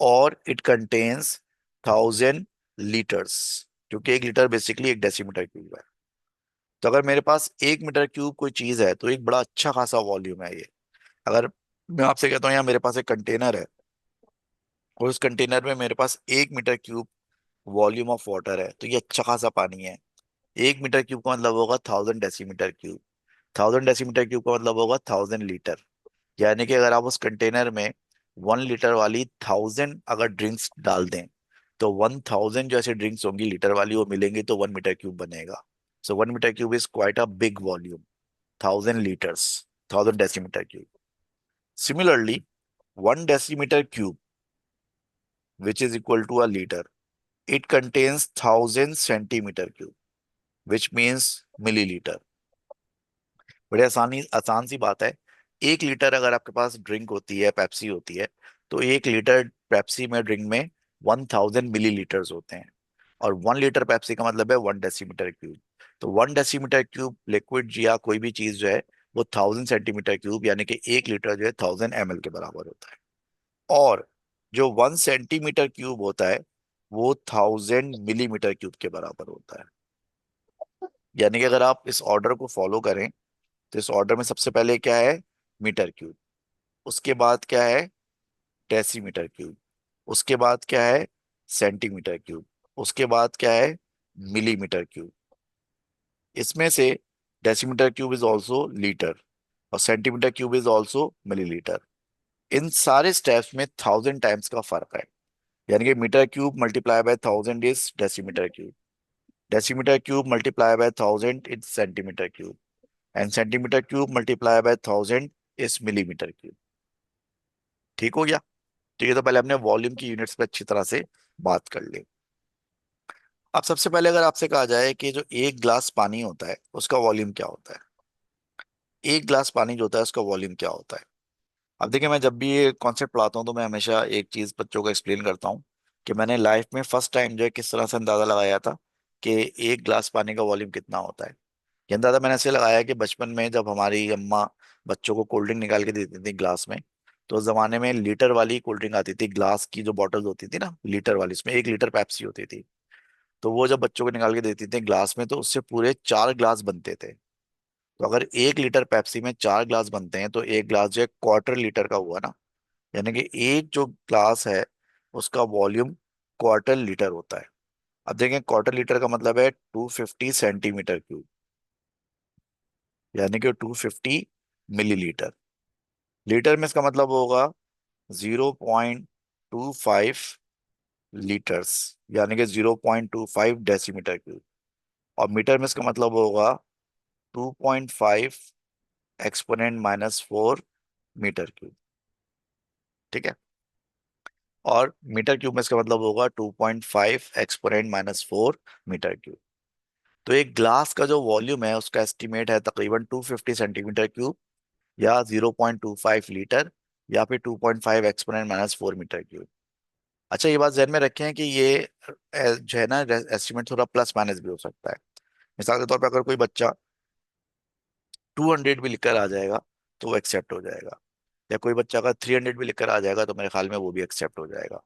और इट कंटेन्स 1000 लीटर्स, क्योंकि 1 लीटर बेसिकली 1 डेसीमीटर क्यूब है। तो अगर मेरे पास 1 मीटर क्यूब कोई चीज है, तो एक बड़ा अच्छा खासा वॉल्यूम है ये। अगर मैं आपसे कहता हूँ यहाँ मेरे पास एक कंटेनर है, और उस कंटेनर में मेरे पास 1 metre cube volume of water है, तो ये अच्छा खासा पानी है। 1 मीटर क्यूब का मतलब होगा 1000 डेसीमीटर क्यूब। 1000 डेसीमीटर क्यूब का मतलब होगा 1000 लीटर। यानी कि अगर आप उस कंटेनर में 1 लीटर वाली 1000 अगर ड्रिंक्स डाल दें, तो 1000 जो ऐसी ड्रिंक्स होंगी लीटर वाली, वो मिलेंगी तो 1 मीटर क्यूब बनेगा। So 1 metre cube is quite a big volume. 1000 litres, 1000 decimetre cube. Similarly, 1 decimeter cube, which is equal to a liter, it contains 1000 centimeter cube, which means milliliter. बड़ी आसान सी बात है। 1 लीटर अगर आपके पास ड्रिंक होती है, Pepsi होती है, तो 1 लीटर पेप्सी में ड्रिंक में 1000 मिलीलीटर्स होते हैं। और 1 लीटर पेप्सी का मतलब है 1 डेसीमीटर क्यूब। तो 1 डेसीमीटर क्यूब लिक्विड या कोई भी चीज जो है वो 1000 सेंटीमीटर क्यूब यानी कि 1 लीटर जो है 1000 ml के बराबर होता है। और जो 1 सेंटीमीटर क्यूब होता है वो 1000 मिलीमीटर क्यूब के बराबर होता है। यानी कि अगर आप इस ऑर्डर को फॉलो करें तो इस ऑर्डर में सबसे पहले क्या है, मीटर क्यूब, उसके बाद क्या है, डेसीमीटर क्यूब, उसके बाद क्या है, सेंटीमीटर क्यूब, उसके बाद क्या है, मिलीमीटर क्यूब। इसमें से decimetre cube is also litre और centimetre cube is also millilitre. इन सारे स्टेप्स में 1000 टाइम्स का फर्क है। यानी कि metre cube multiply by 1000 is decimetre cube, decimetre cube multiply by 1000 is centimetre cube, and centimetre cube multiply by 1000 is millimetre cube. ठीक हो गया। तो ये तो पहले हमने वॉल्यूम की यूनिट्स पे अच्छी तरह से बात कर ली। अब सबसे पहले अगर आपसे कहा जाए कि जो 1 ग्लास पानी होता है उसका वॉल्यूम क्या होता है, 1 ग्लास पानी जो होता है उसका वॉल्यूम क्या होता है। अब देखिए, मैं जब भी ये कॉन्सेप्ट पढ़ाता हूँ तो मैं हमेशा एक चीज बच्चों को एक्सप्लेन करता हूँ कि मैंने लाइफ में फर्स्ट टाइम जो है किस तरह से अंदाजा लगाया था कि 1 ग्लास पानी का वॉल्यूम कितना होता है। ये अंदाजा मैंने ऐसे लगाया कि बचपन में जब हमारी अम्मा बच्चों को कोल्ड ड्रिंक निकाल के देती थी ग्लास में, तो उस जमाने में लीटर वाली कोल्ड ड्रिंक आती थी, ग्लास की जो बॉटल्स होती थी ना लीटर वाली, उसमें 1 लीटर पेप्सी होती थी। तो वो जब बच्चों को निकाल के देती थी ग्लास में तो उससे पूरे 4 ग्लास बनते थे। तो अगर 1 लीटर पेप्सी में 4 ग्लास बनते हैं तो एक ग्लास जो है क्वार्टर लीटर का हुआ ना। यानी कि एक जो ग्लास है उसका वॉल्यूम क्वार्टर लीटर होता है। अब देखें, क्वार्टर लीटर का मतलब है 250 सेंटीमीटर क्यूब, यानी कि 250 मिलीलीटर। लीटर में इसका मतलब होगा 0.25 लीटर्स, यानी कि 0.25 डेसीमीटर क्यूब। और मीटर में इसका मतलब होगा 2.5 एक्सपोनेंट -4 मीटर क्यूब। ठीक है। और मीटर क्यूब में इसका मतलब होगा 2.5 एक्सपोनेंट -4 मीटर क्यूब। तो एक ग्लास का जो वॉल्यूम है उसका एस्टिमेट है तकरीबन 250 सेंटीमीटर क्यूब, या 0.25 लीटर, या फिर 2.5 एक्सपोनेंट -4 मीटर क्यूब। अच्छा, ये बात जहन में रखें कि ये जो है ना एस्टिमेट थोड़ा प्लस माइनस भी हो सकता है। मिसाल के तौर पर अगर कोई बच्चा 200 भी लिखकर आ जाएगा तो वो एक्सेप्ट हो जाएगा, या कोई बच्चा अगर 300 भी लिखकर आ जाएगा तो मेरे ख्याल में वो भी एक्सेप्ट हो जाएगा।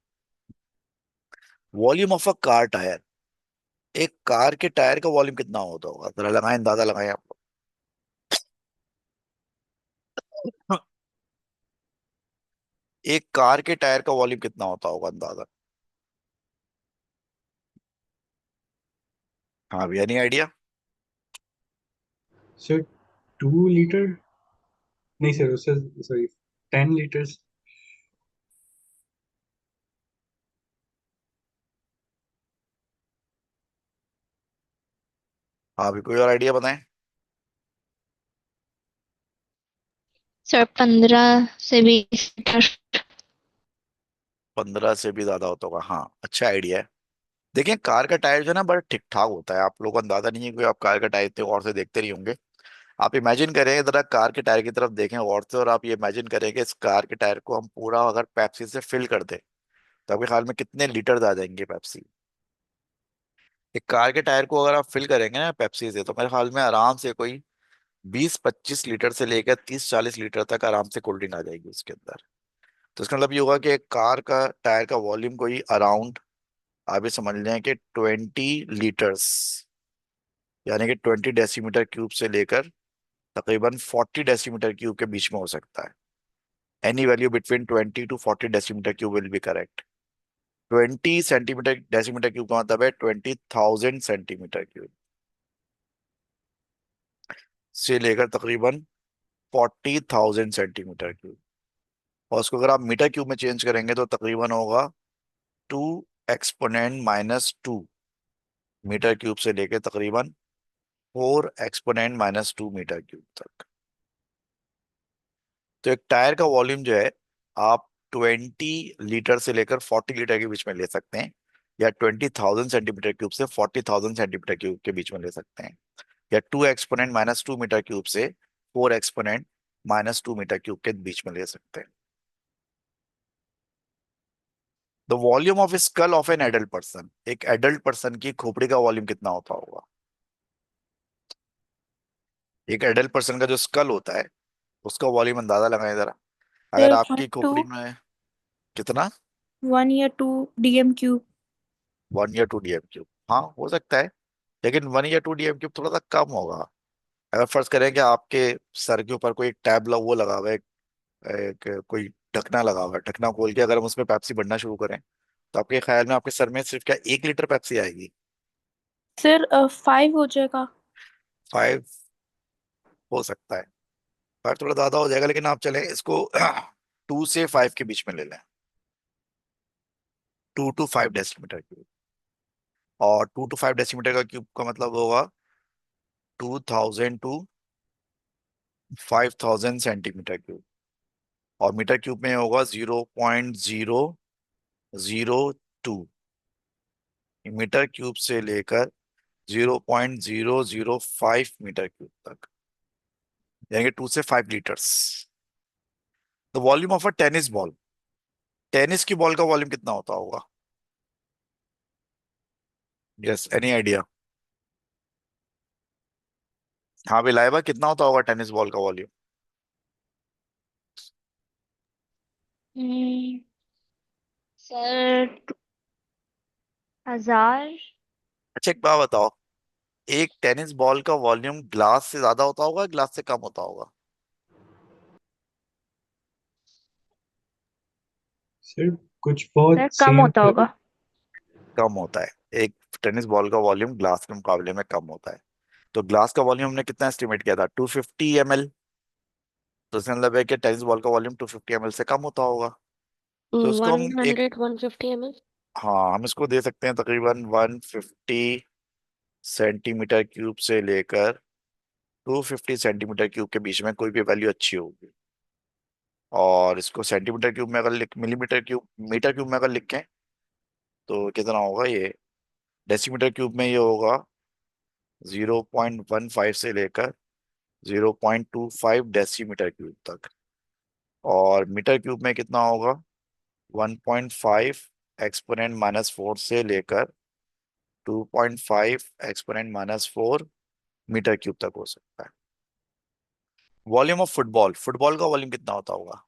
Volume of a car tyre, एक कार के टायर का वॉल्यूम कितना होता होगा, जरा लगाएं, अंदाजा लगाएं आप। एक कार के टायर का वॉल्यूम कितना होता होगा अंदाजा। हाँ भैया, नहीं आइडिया। सर 2 लीटर, नहीं सर, उससे सॉरी 10 लीटर्स। हाँ भी, कोई और आइडिया बताएं। सर 15 से 20 लीटर। 15 से भी ज्यादा होता होगा, हाँ अच्छा आइडिया है। देखिए, कार का टायर जो है ना बड़ा ठीक ठाक होता है, आप लोगों को अंदाजा नहीं है कि आप कार का टायर इतने और से देखते नहीं होंगे। आप इमेजिन करें, जरा कार के टायर की तरफ देखें और से, और आप ये इमेजिन करें कि इस कार के टायर को हम पूरा अगर पेप्सी से फिल कर दें तो आपके ख्याल में कितने लीटर आ जाएंगे पेप्सी। एक कार के टायर को अगर आप फिल करेंगे ना पेप्सी से तो मेरे ख्याल में आराम से कोई 20-25 लीटर से लेकर 30-40 लीटर तक आराम से कोल्ड ड्रिंक आ जाएगी उसके अंदर। तो इसका मतलब ये होगा कि एक कार का टायर का वॉल्यूम कोई अराउंड, आप ये समझ लें कि 20 लीटर्स, यानी कि 20 डेसीमीटर क्यूब से लेकर तकरीबन 40 डेसीमीटर क्यूब के बीच में हो सकता है। Any value between 20 to 40 decimetre cube will be correct. 20 centimetre decimetre cube का मतलब है 20,000 सेंटीमीटर क्यूब से लेकर तकरीबन 40,000 सेंटीमीटर क्यूब। और उसको अगर आप मीटर क्यूब में चेंज करेंगे तो तकरीबन होगा 2 एक्सपोनेंट -2 मीटर क्यूब से लेकर तकरीबन 4 एक्सपोनेंट -2 मीटर क्यूब तक। तो एक टायर का वॉल्यूम जो है आप 20 लीटर से लेकर 40 लीटर के बीच में ले सकते हैं, या 20,000 सेंटीमीटर क्यूब से 40,000 सेंटीमीटर क्यूब के बीच में ले सकते हैं, या 2 एक्सपोनेंट -2 मीटर क्यूब से 4 एक्सपोनेंट -2 मीटर क्यूब के बीच में ले सकते हैं। The volume of skull of an adult person, एक एडल्ट पर्सन की खोपड़ी का वॉल्यूम कितना होता होगा? एक एडल्ट पर्सन का जो स्कल होता है उसका वॉल्यूम अंदाजा लगाएं जरा। अगर सर आपकी 1 खोपड़ी में कितना, 1 या 2 DM³ 1 या 2 DM क्यूब, हाँ हो सकता है, लेकिन 1 या 2 DM क्यूब थोड़ा सा कम होगा। अगर फर्ज करें कि आपके सर के ऊपर कोई टैब वो लगा हुआ है, कोई ढकना लगा हुआ है, ढकना खोल के अगर हम उसमें पेप्सी भरना शुरू करें तो आपके ख्याल में आपके सर में सिर्फ क्या 1 लीटर पेप्सी आएगी? सर 5 हो जाएगा। 5 हो सकता है, 5 थोड़ा ज्यादा हो जाएगा, लेकिन आप चलें इसको 2 से 5 के बीच में ले लें, 2 to 5 डेसीमीटर क्यूब। और 2 to 5 डेसीमीटर का क्यूब का मतलब होगा 2000 to 5000 सेंटीमीटर क्यूब। और मीटर क्यूब में होगा 0.0002। मीटर क्यूब से लेकर 0.005 मीटर क्यूब तक, यानी कि 2 से 5 litres. The volume of a tennis ball, tennis की बॉल का वॉल्यूम कितना होता होगा? Yes, any idea? हाँ भी लाइबा, कितना होता होगा टेनिस बॉल का वॉल्यूम? सर 1000। अच्छा एक बात बताओ, एक टेनिस बॉल का वॉल्यूम ग्लास से ज्यादा होता होगा, ग्लास से कम होता होगा? सर कुछ सर बहुत कम सेम होता तो। होगा। कम होता है। एक टेनिस बॉल का वॉल्यूम ग्लास के मुकाबले में कम होता है। तो ग्लास का वॉल्यूम हमने कितना एस्टिमेट किया था, 250 ml। तो इसका मतलब है कि टेनिस बॉल का वॉल्यूम 250 ml से कम होता होगा। तो इसको वन हम एक, हंड्रेड 150 ml। हाँ हम इसको दे सकते हैं तकरीबन 150 सेंटीमीटर क्यूब से लेकर 250 सेंटीमीटर क्यूब के बीच में कोई भी वैल्यू अच्छी होगी। और इसको सेंटीमीटर क्यूब में अगर मिलीमीटर क्यूब, मीटर क्यूब में अगर लिखें तो कितना होगा ये? डेसीमीटर क्यूब में ये होगा 0.15 से लेकर 0.25 डेसीमीटर क्यूब तक। और मीटर क्यूब में कितना होगा? 1.5 एक्सपोनेंट -4 से लेकर 2.5 एक्सपोनेंट -4 मीटर क्यूब तक हो सकता है। वॉल्यूम ऑफ फुटबॉल, फुटबॉल का वॉल्यूम कितना होता होगा?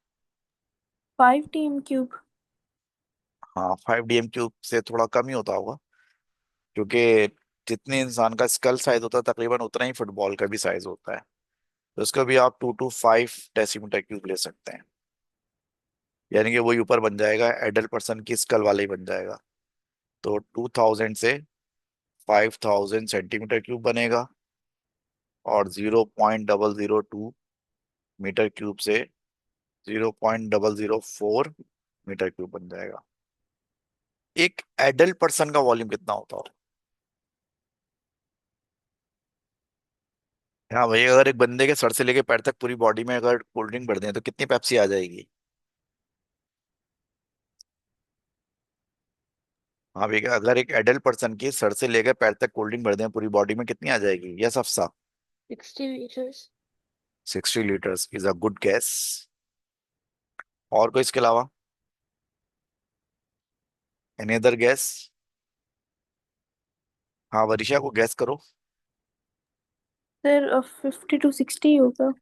5 DM³ हाँ 5 DM क्यूब से थोड़ा कम ही होता होगा, क्योंकि जितने इंसान का स्कल साइज होता है तकरीबन उतना ही फुटबॉल का भी साइज होता है। तो इसका भी आप 2 to 5 डेसीमीटर क्यूब ले सकते हैं, यानी कि वही ऊपर बन जाएगा, एडल्ट पर्सन की स्कल वाला ही बन जाएगा। तो 2000 से 5000 सेंटीमीटर क्यूब बनेगा। और 0.002 मीटर क्यूब से 0.004 मीटर क्यूब बन जाएगा। एक एडल्ट पर्सन का वॉल्यूम कितना होता होगा? हाँ भाई, अगर एक बंदे के सर से लेके पैर तक पूरी बॉडी में अगर कोल्ड ड्रिंक भर दें तो कितनी पेप्सी आ जाएगी? हाँ भैया, अगर एक एडल्ट पर्सन की सर से लेकर पैर तक कोल्ड ड्रिंक भर दें पूरी बॉडी में कितनी आ जाएगी? Yes अफसा? 60 liters। 60 litres is a good gas. और कोई इसके अलावा? Any other gas? हाँ वरिशा को गैस करो। सर 50 to 60 होगा।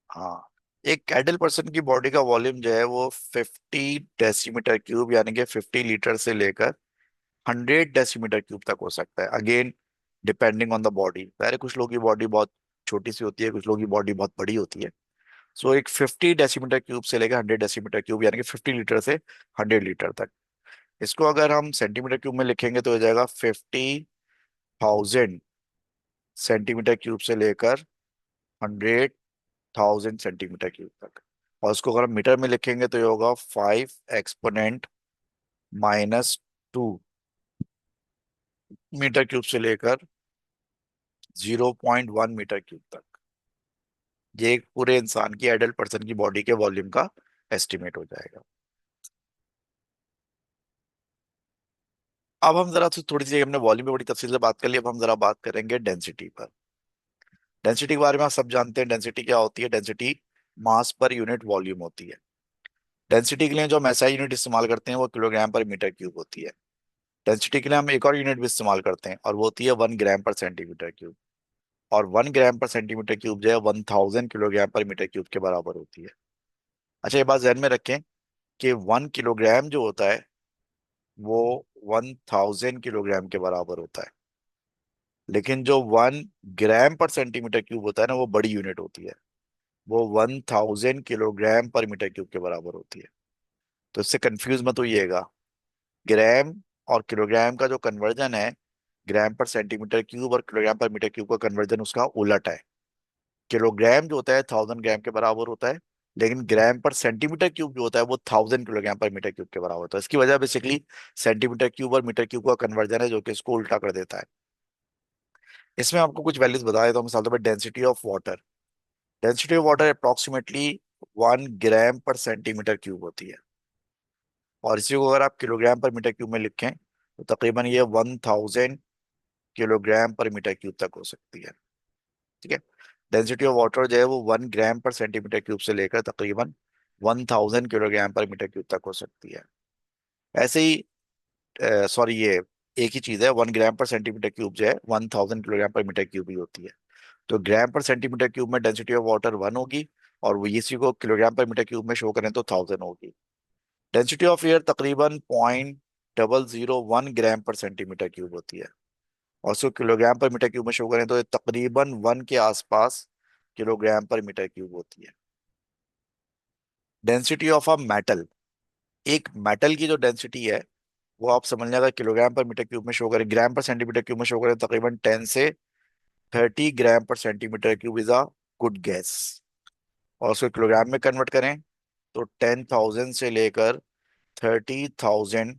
हाँ, एक एडल्ट पर्सन की बॉडी का वॉल्यूम जो है वो 50 डेसीमीटर क्यूब, यानी कि 50 लीटर से लेकर 100 डेसीमीटर क्यूब तक हो सकता है। Again depending on the body, पहले कुछ लोगों की बॉडी बहुत छोटी सी होती है, कुछ लोगों की बॉडी बहुत बड़ी होती है। सो एक 50 डेसीमीटर क्यूब से लेकर 100 डेसीमीटर क्यूब, यानी कि 50 लीटर से 100 लीटर तक। इसको अगर हम सेंटीमीटर क्यूब में लिखेंगे तो हो जाएगा 50,000 सेंटीमीटर क्यूब से लेकर 100,000 सेंटीमीटर क्यूब तक। और उसको अगर हम मीटर में लिखेंगे तो ये होगा 5 एक्सपोनेंट -2 मीटर क्यूब से लेकर 0.1 मीटर क्यूब तक। ये एक पूरे इंसान की, एडल्ट पर्सन की बॉडी के वॉल्यूम का एस्टिमेट हो जाएगा। अब हम जरा थोड़ी सी, हमने वॉल्यूम पे बड़ी तफसील से बात कर ली, अब हम जरा बात करेंगे डेंसिटी पर। डेंसिटी के बारे में आप सब जानते हैं, डेंसिटी क्या होती है? Density mass per unit volume होती है। डेंसिटी के लिए जो हम एसआई यूनिट इस्तेमाल करते हैं वो किलोग्राम पर मीटर क्यूब होती है। डेंसिटी के लिए हम एक और यूनिट भी इस्तेमाल करते हैं और वो होती है 1 ग्राम पर सेंटीमीटर क्यूब। और 1 ग्राम पर सेंटीमीटर क्यूब जो है 1000 किलोग्राम पर मीटर क्यूब के बराबर होती है। अच्छा, ये बात जहन में रखें कि 1 किलोग्राम जो होता है वो 1000 किलोग्राम के बराबर होता है, लेकिन जो 1 ग्राम पर सेंटीमीटर क्यूब होता है ना वो बड़ी यूनिट होती है, वो 1000 किलोग्राम पर मीटर क्यूब के बराबर होती है। तो इससे कंफ्यूज मत होइएगा। ग्राम और किलोग्राम का जो कन्वर्जन है, ग्राम पर सेंटीमीटर क्यूब और किलोग्राम पर मीटर क्यूब का कन्वर्जन उसका उलट है। किलोग्राम जो होता है 1000 ग्राम के बराबर होता है, लेकिन ग्राम पर सेंटीमीटर क्यूब जो होता है वो 1000 किलोग्राम पर मीटर क्यूब के बराबर होता है। इसकी वजह बेसिकली सेंटीमीटर क्यूब और मीटर क्यूब का कन्वर्जन है, जो कि इसको उल्टा कर देता है। इसमें आपको कुछ वैल्यूज बता देता हूँ। मिसाल के तौर पर density of water, density of water approximately 1 ग्राम पर सेंटीमीटर क्यूब होती है। और इसी को अगर आप किलोग्राम पर मीटर क्यूब में लिखें तो तकरीबन ये 1000 किलोग्राम पर मीटर क्यूब तक हो सकती है। ठीक है। डेंसिटी ऑफ वाटर जो है वो 1 ग्राम पर सेंटीमीटर क्यूब से लेकर तकरीबन 1000 किलोग्राम पर मीटर क्यूब तक हो सकती है। ऐसे ही सॉरी, ये एक ही चीज है, 1 ग्राम पर सेंटीमीटर क्यूब जो है 1000 किलोग्राम पर मीटर क्यूब ही होती है। तो ग्राम पर सेंटीमीटर क्यूब में डेंसिटी ऑफ वाटर 1 होगी, और वो इसी को किलोग्राम पर मीटर क्यूब में शो करें तो 1000 होगी। डेंसिटी ऑफ एयर तकरीबन 0.001 ग्राम पर सेंटीमीटर क्यूब होती है, और उसको किलोग्राम पर मीटर क्यूब में शो करें तो ये तकरीबन 1 के आसपास किलोग्राम पर मीटर क्यूब होती है। डेंसिटी ऑफ अ मेटल, एक मेटल की जो डेंसिटी है वो आप समझ लें, अगर किलोग्राम पर मीटर क्यूब में शो करें, ग्राम पर सेंटीमीटर क्यूब में शो करें, तकरीबन 10 से 30 ग्राम पर centimetre cube is a good gas. और उसको किलोग्राम में कन्वर्ट करें तो 10,000 से लेकर 30,000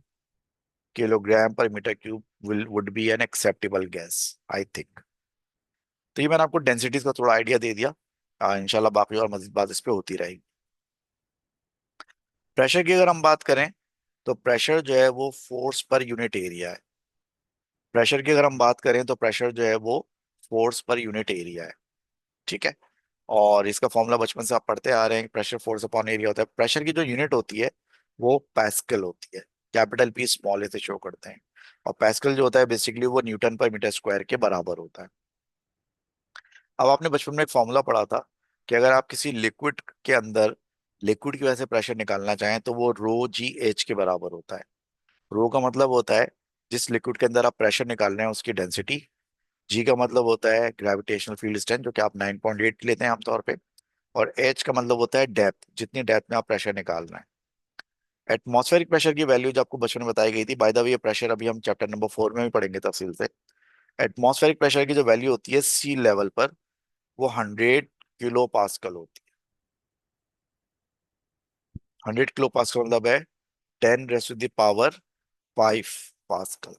किलोग्राम पर metre cube will would be an acceptable gas, I think. तो ये मैंने आपको डेंसिटीज का थोड़ा आइडिया दे दिया। इंशाल्लाह बाकी और मजीद बात इस पे होती रहेगी। प्रेशर की अगर हम बात करें तो प्रेशर जो है वो फोर्स पर यूनिट एरिया है। प्रेशर की अगर हम बात करें तो प्रेशर जो है वो फोर्स पर यूनिट एरिया है। ठीक है। और इसका फॉर्मूला बचपन से आप पढ़ते आ रहे हैं, प्रेशर फोर्स अपॉन एरिया होता है। प्रेशर की जो यूनिट होती है वो पैस्कल होती है, कैपिटल पी स्मॉल ए से शो करते हैं। और पैस्कल जो होता है बेसिकली वो न्यूटन पर मीटर स्क्वायर के बराबर होता है। अब आपने बचपन में एक फॉर्मूला पढ़ा था कि अगर आप किसी लिक्विड के अंदर लिक्विड की वजह से प्रेशर निकालना चाहें तो वो रो जी एच के बराबर होता है। रो का मतलब होता है जिस लिक्विड के अंदर आप प्रेशर निकाल रहे हैं उसकी डेंसिटी। जी का मतलब होता है ग्रेविटेशनल फील्ड स्ट्रेंथ, जो कि आप 9.8 लेते हैं आमतौर पे। और एच का मतलब होता है डेप्थ, जितनी डेप्थ में आप प्रेशर निकाल रहे हैं। एटमॉस्फेरिक प्रेशर की वैल्यू जो आपको बचपन में बताई गई थी, बाय द वे ये प्रेशर अभी हम चैप्टर नंबर 4 में भी पढ़ेंगे तफसील से। एटमॉस्फेरिक प्रेशर की जो वैल्यू होती है सी लेवल पर वो 100 किलो पास्कल होती है। 100 किलो पास्कल मतलब है 10 raise to the power 5 pascal.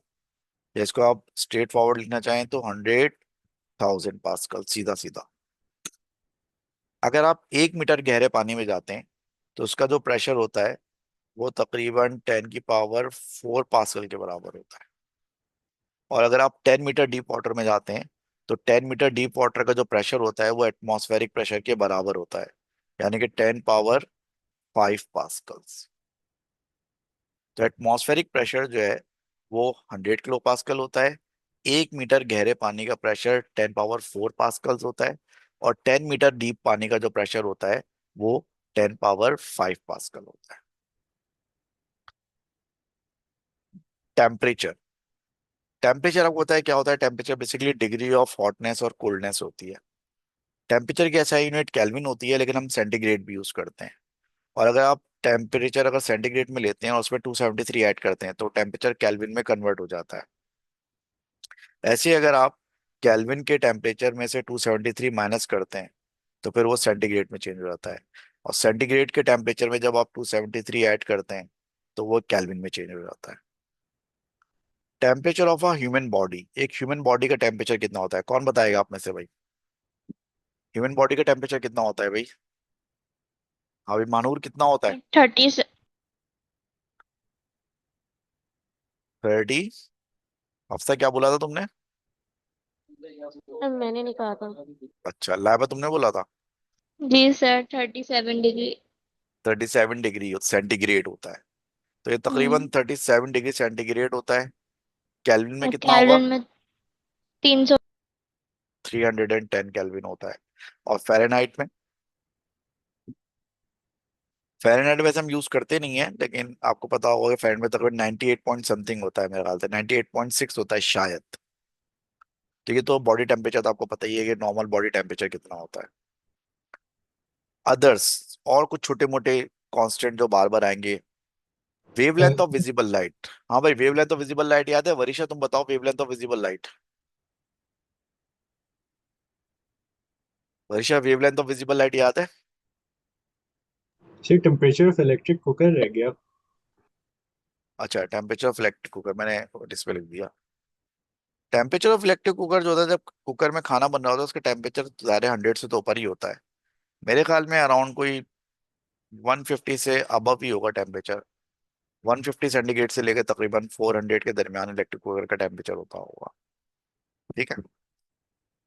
या इसको आप स्ट्रेट फॉरवर्ड लिखना चाहें तो 100,000 पास्कल, सीधा सीधा। अगर आप 1 मीटर गहरे पानी में जाते हैं तो उसका जो प्रेशर होता है वो तकरीबन 10 की पावर 4 पास्कल के बराबर होता है। और अगर आप 10 मीटर डीप वाटर में जाते हैं तो 10 मीटर डीप वाटर का जो प्रेशर होता है वो एटमॉस्फेरिक प्रेशर के बराबर होता है, यानी कि 10 पावर 5 पास्कल्स। तो एटमॉस्फेरिक प्रेशर जो है वो 100 किलो पास्कल होता है। 1 मीटर गहरे पानी का प्रेशर 10 पावर 4 पास्कल्स होता है। और 10 मीटर डीप पानी का जो प्रेशर होता है वो 10 पावर 5 पास्कल होता है। टेम्परेचर, टेम्परेचर आपको पता है क्या होता है? Temperature basically degree of hotness और कोल्डनेस होती है। टेम्परेचर की ऐसा यूनिट केल्विन होती है, लेकिन हम सेंटीग्रेड भी यूज करते हैं। और अगर आप टेम्परेचर अगर सेंटीग्रेड में लेते हैं और उसमें 273 ऐड करते हैं तो टेम्परेचर केल्विन में कन्वर्ट हो जाता है। ऐसे ही अगर आप केल्विन के टेम्परेचर में से 273 माइनस करते हैं तो फिर वो सेंटीग्रेड में चेंज हो जाता है। और सेंटीग्रेड के टेम्परेचर में जब आप 273 ऐड करते हैं तो वो केल्विन में चेंज हो जाता है। Temperature of a human body, एक ह्यूमन बॉडी का टेम्परेचर कितना होता है? कौन बताएगा आप में से भाई? ह्यूमन बॉडी का टेम्परेचर कितना होता है भाई? हाँ भाई, मानूर कितना होता है? 30 से 30। हफ्सा क्या बोला था तुमने? मैंने नहीं कहा था। अच्छा, लाइबा तुमने बोला था? जी सर, 37 डिग्री। 37 डिग्री सेंटीग्रेड होता है। तो ये तकरीबन 37 डिग्री सेंटीग्रेड होता है। केल्विन में कितना होगा? केल्विन में 300। 310 केल्विन होता है। और फ़ारेनहाइट में? फ़ारेनहाइट वैसे हम यूज करते नहीं है, लेकिन आपको पता होगा कि फ़ारेनहाइट में तकरीबन 98 पॉइंट समथिंग होता है, मेरे ख्याल से 98.6 होता है शायद। ठीक है, तो बॉडी टेम्परेचर तो आपको पता ही है कि नॉर्मल बॉडी टेम्परेचर कितना होता है। अदर्स और कुछ छोटे मोटे कांस्टेंट जो बार बार आएंगे। Wavelength of visible light. हाँ भाई, वेवलेंथ ऑफ विजिबल लाइट याद है? वरिशा तुम बताओ, wavelength of visible light. Varisha, wavelength of visible light याद है? Sir temperature of electric cooker रह गया। अच्छा, टेम्परेचर ऑफ इलेक्ट्रिक कुकर मैंने डिस्प्ले लिख दिया। टेम्परेचर ऑफ इलेक्ट्रिक कुकर जो होता है, जब कुकर में खाना बन रहा होता है, उसका टेम्परेचर ज़ाहिर 100 से तो ऊपर ही होता है। मेरे ख्याल में अराउंड कोई 150 से अबव ही होगा टेम्परेचर। 150 सेंटीग्रेड से लेकर तकरीबन 400 के दरमियान इलेक्ट्रिक कुकर का टेम्परेचर होता होगा। ठीक है।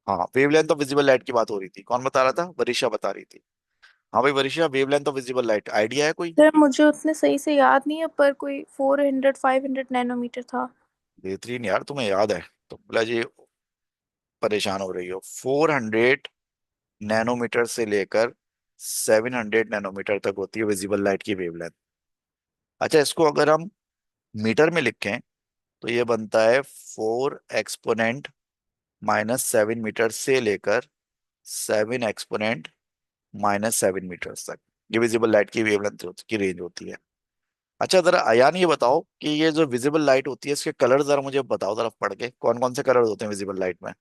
हाँ, वेवलेंथ ऑफ विजिबल लाइट की बात हो रही थी, कौन बता रहा था? वरिशा बता रही थी। हाँ भाई Varisha, wavelength of visible light idea है कोई? सर मुझे उतने सही से याद नहीं है, पर कोई 400-500 नैनोमीटर था। बेहतरीन यार, तुम्हें याद है। तो बोला जी, परेशान हो रही हो। 400 नैनोमीटर से लेकर 700 नैनोमीटर तक होती है विजिबल लाइट की वेवलेंथ। अच्छा, इसको अगर हम मीटर में लिखें तो ये बनता है 4 एक्सपोनेंट -7 मीटर से लेकर 7 एक्सपोनेंट -7 मीटर तक। ये विजिबल लाइट की वेवलेंथ की रेंज होती है। अच्छा, जरा अयान ये बताओ कि ये जो विजिबल लाइट होती है, इसके कलर जरा मुझे बताओ, जरा पढ़ के, कौन कौन से कलर होते हैं विजिबल लाइट में?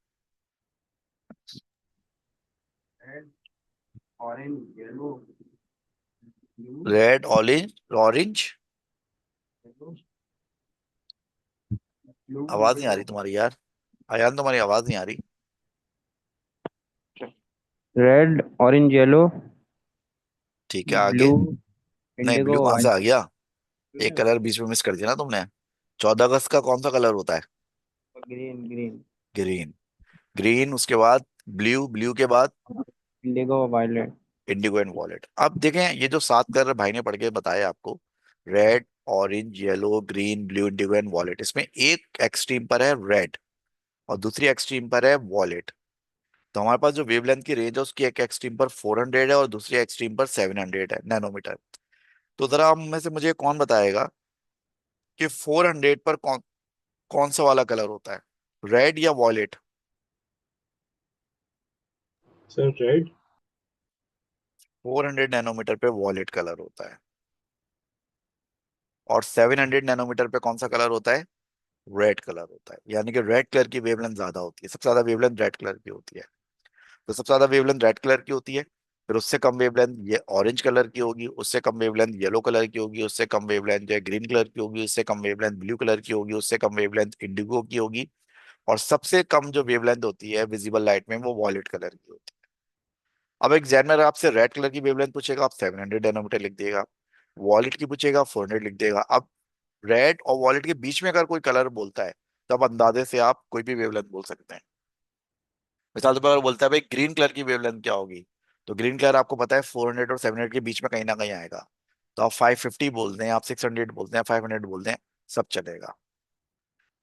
Orange yellow blue red, orange, orange. Blue आवाज नहीं आ इंडिगो रही तुम्हारी यार। अयान, तुम्हारी आवाज नहीं आ रही। रेड ऑरेंज येलो ठीक है, ब्लू आगे। नहीं, इंडिगो ब्लू कहाँ से आ वायलेट गया? एक कलर बीच में मिस कर दिया ना तुमने। 14 अगस्त का कौन सा कलर होता है? Green green green. ग्रीन, उसके बाद ब्लू, ब्लू के बाद indigo violet indigo and violet. अब देखें, ये जो 7 कलर भाई ने पढ़ के बताए आपको, red, orange, yellow, green, blue, Indigo and wallet, इसमें एक एक्सट्रीम पर है रेड और दूसरी एक्सट्रीम पर है वॉलेट। तो हमारे पास जो वेवलेंथ की रेंज है, उसकी एक एक्सट्रीम पर 400 है और दूसरी एक्सट्रीम पर 700 है नैनोमीटर। तो जरा हम में से मुझे कौन बताएगा कि 400 पर कौन कौन सा वाला कलर होता है, रेड या वॉलेट? Sir red. 400 नैनोमीटर पे वॉलेट कलर होता है। और 700 नैनोमीटर पे कौन सा कलर होता है? रेड कलर होता है। यानी कि रेड कलर की वेवलेंथ ज्यादा होती है, सबसे ज्यादा वेवलेंथ रेड कलर की होती है। तो सबसे ज्यादा वेवलेंथ रेड कलर की होती है। फिर उससे कम वेवलेंथ ये ऑरेंज कलर की होगी, उससे कम वेवलेंथ येलो कलर की होगी, उससे कम वेवलेंथ जो है ग्रीन कलर की होगी, उससे कम वेवलेंथ ब्लू कलर की होगी, उससे कम वेवलेंथ इंडिगो की होगी। और सबसे कम जो वेवलेंथ होती है विजिबल लाइट में, वो वॉलेट कलर की होती है। अब एग्जामिनर आपसे रेड कलर की वेवलेंथ पूछेगा, आप 700 नैनोमीटर लिख देगा। वॉलेट की पूछेगा, 400 लिख देगा। अब रेड और वॉलेट के बीच में अगर कोई कलर बोलता है, तब अंदाजे से आप कोई भी वेवलेंथ बोल सकते हैं। मिसाल के तौर पर बोलता है भाई ग्रीन कलर की वेवलेंथ क्या होगी, तो ग्रीन कलर आपको पता है 400 और 700 के बीच में कहीं ना कहीं आएगा। तो आप 550 बोल दें, आप 600 बोल दें, 500 बोल दें, सब चलेगा।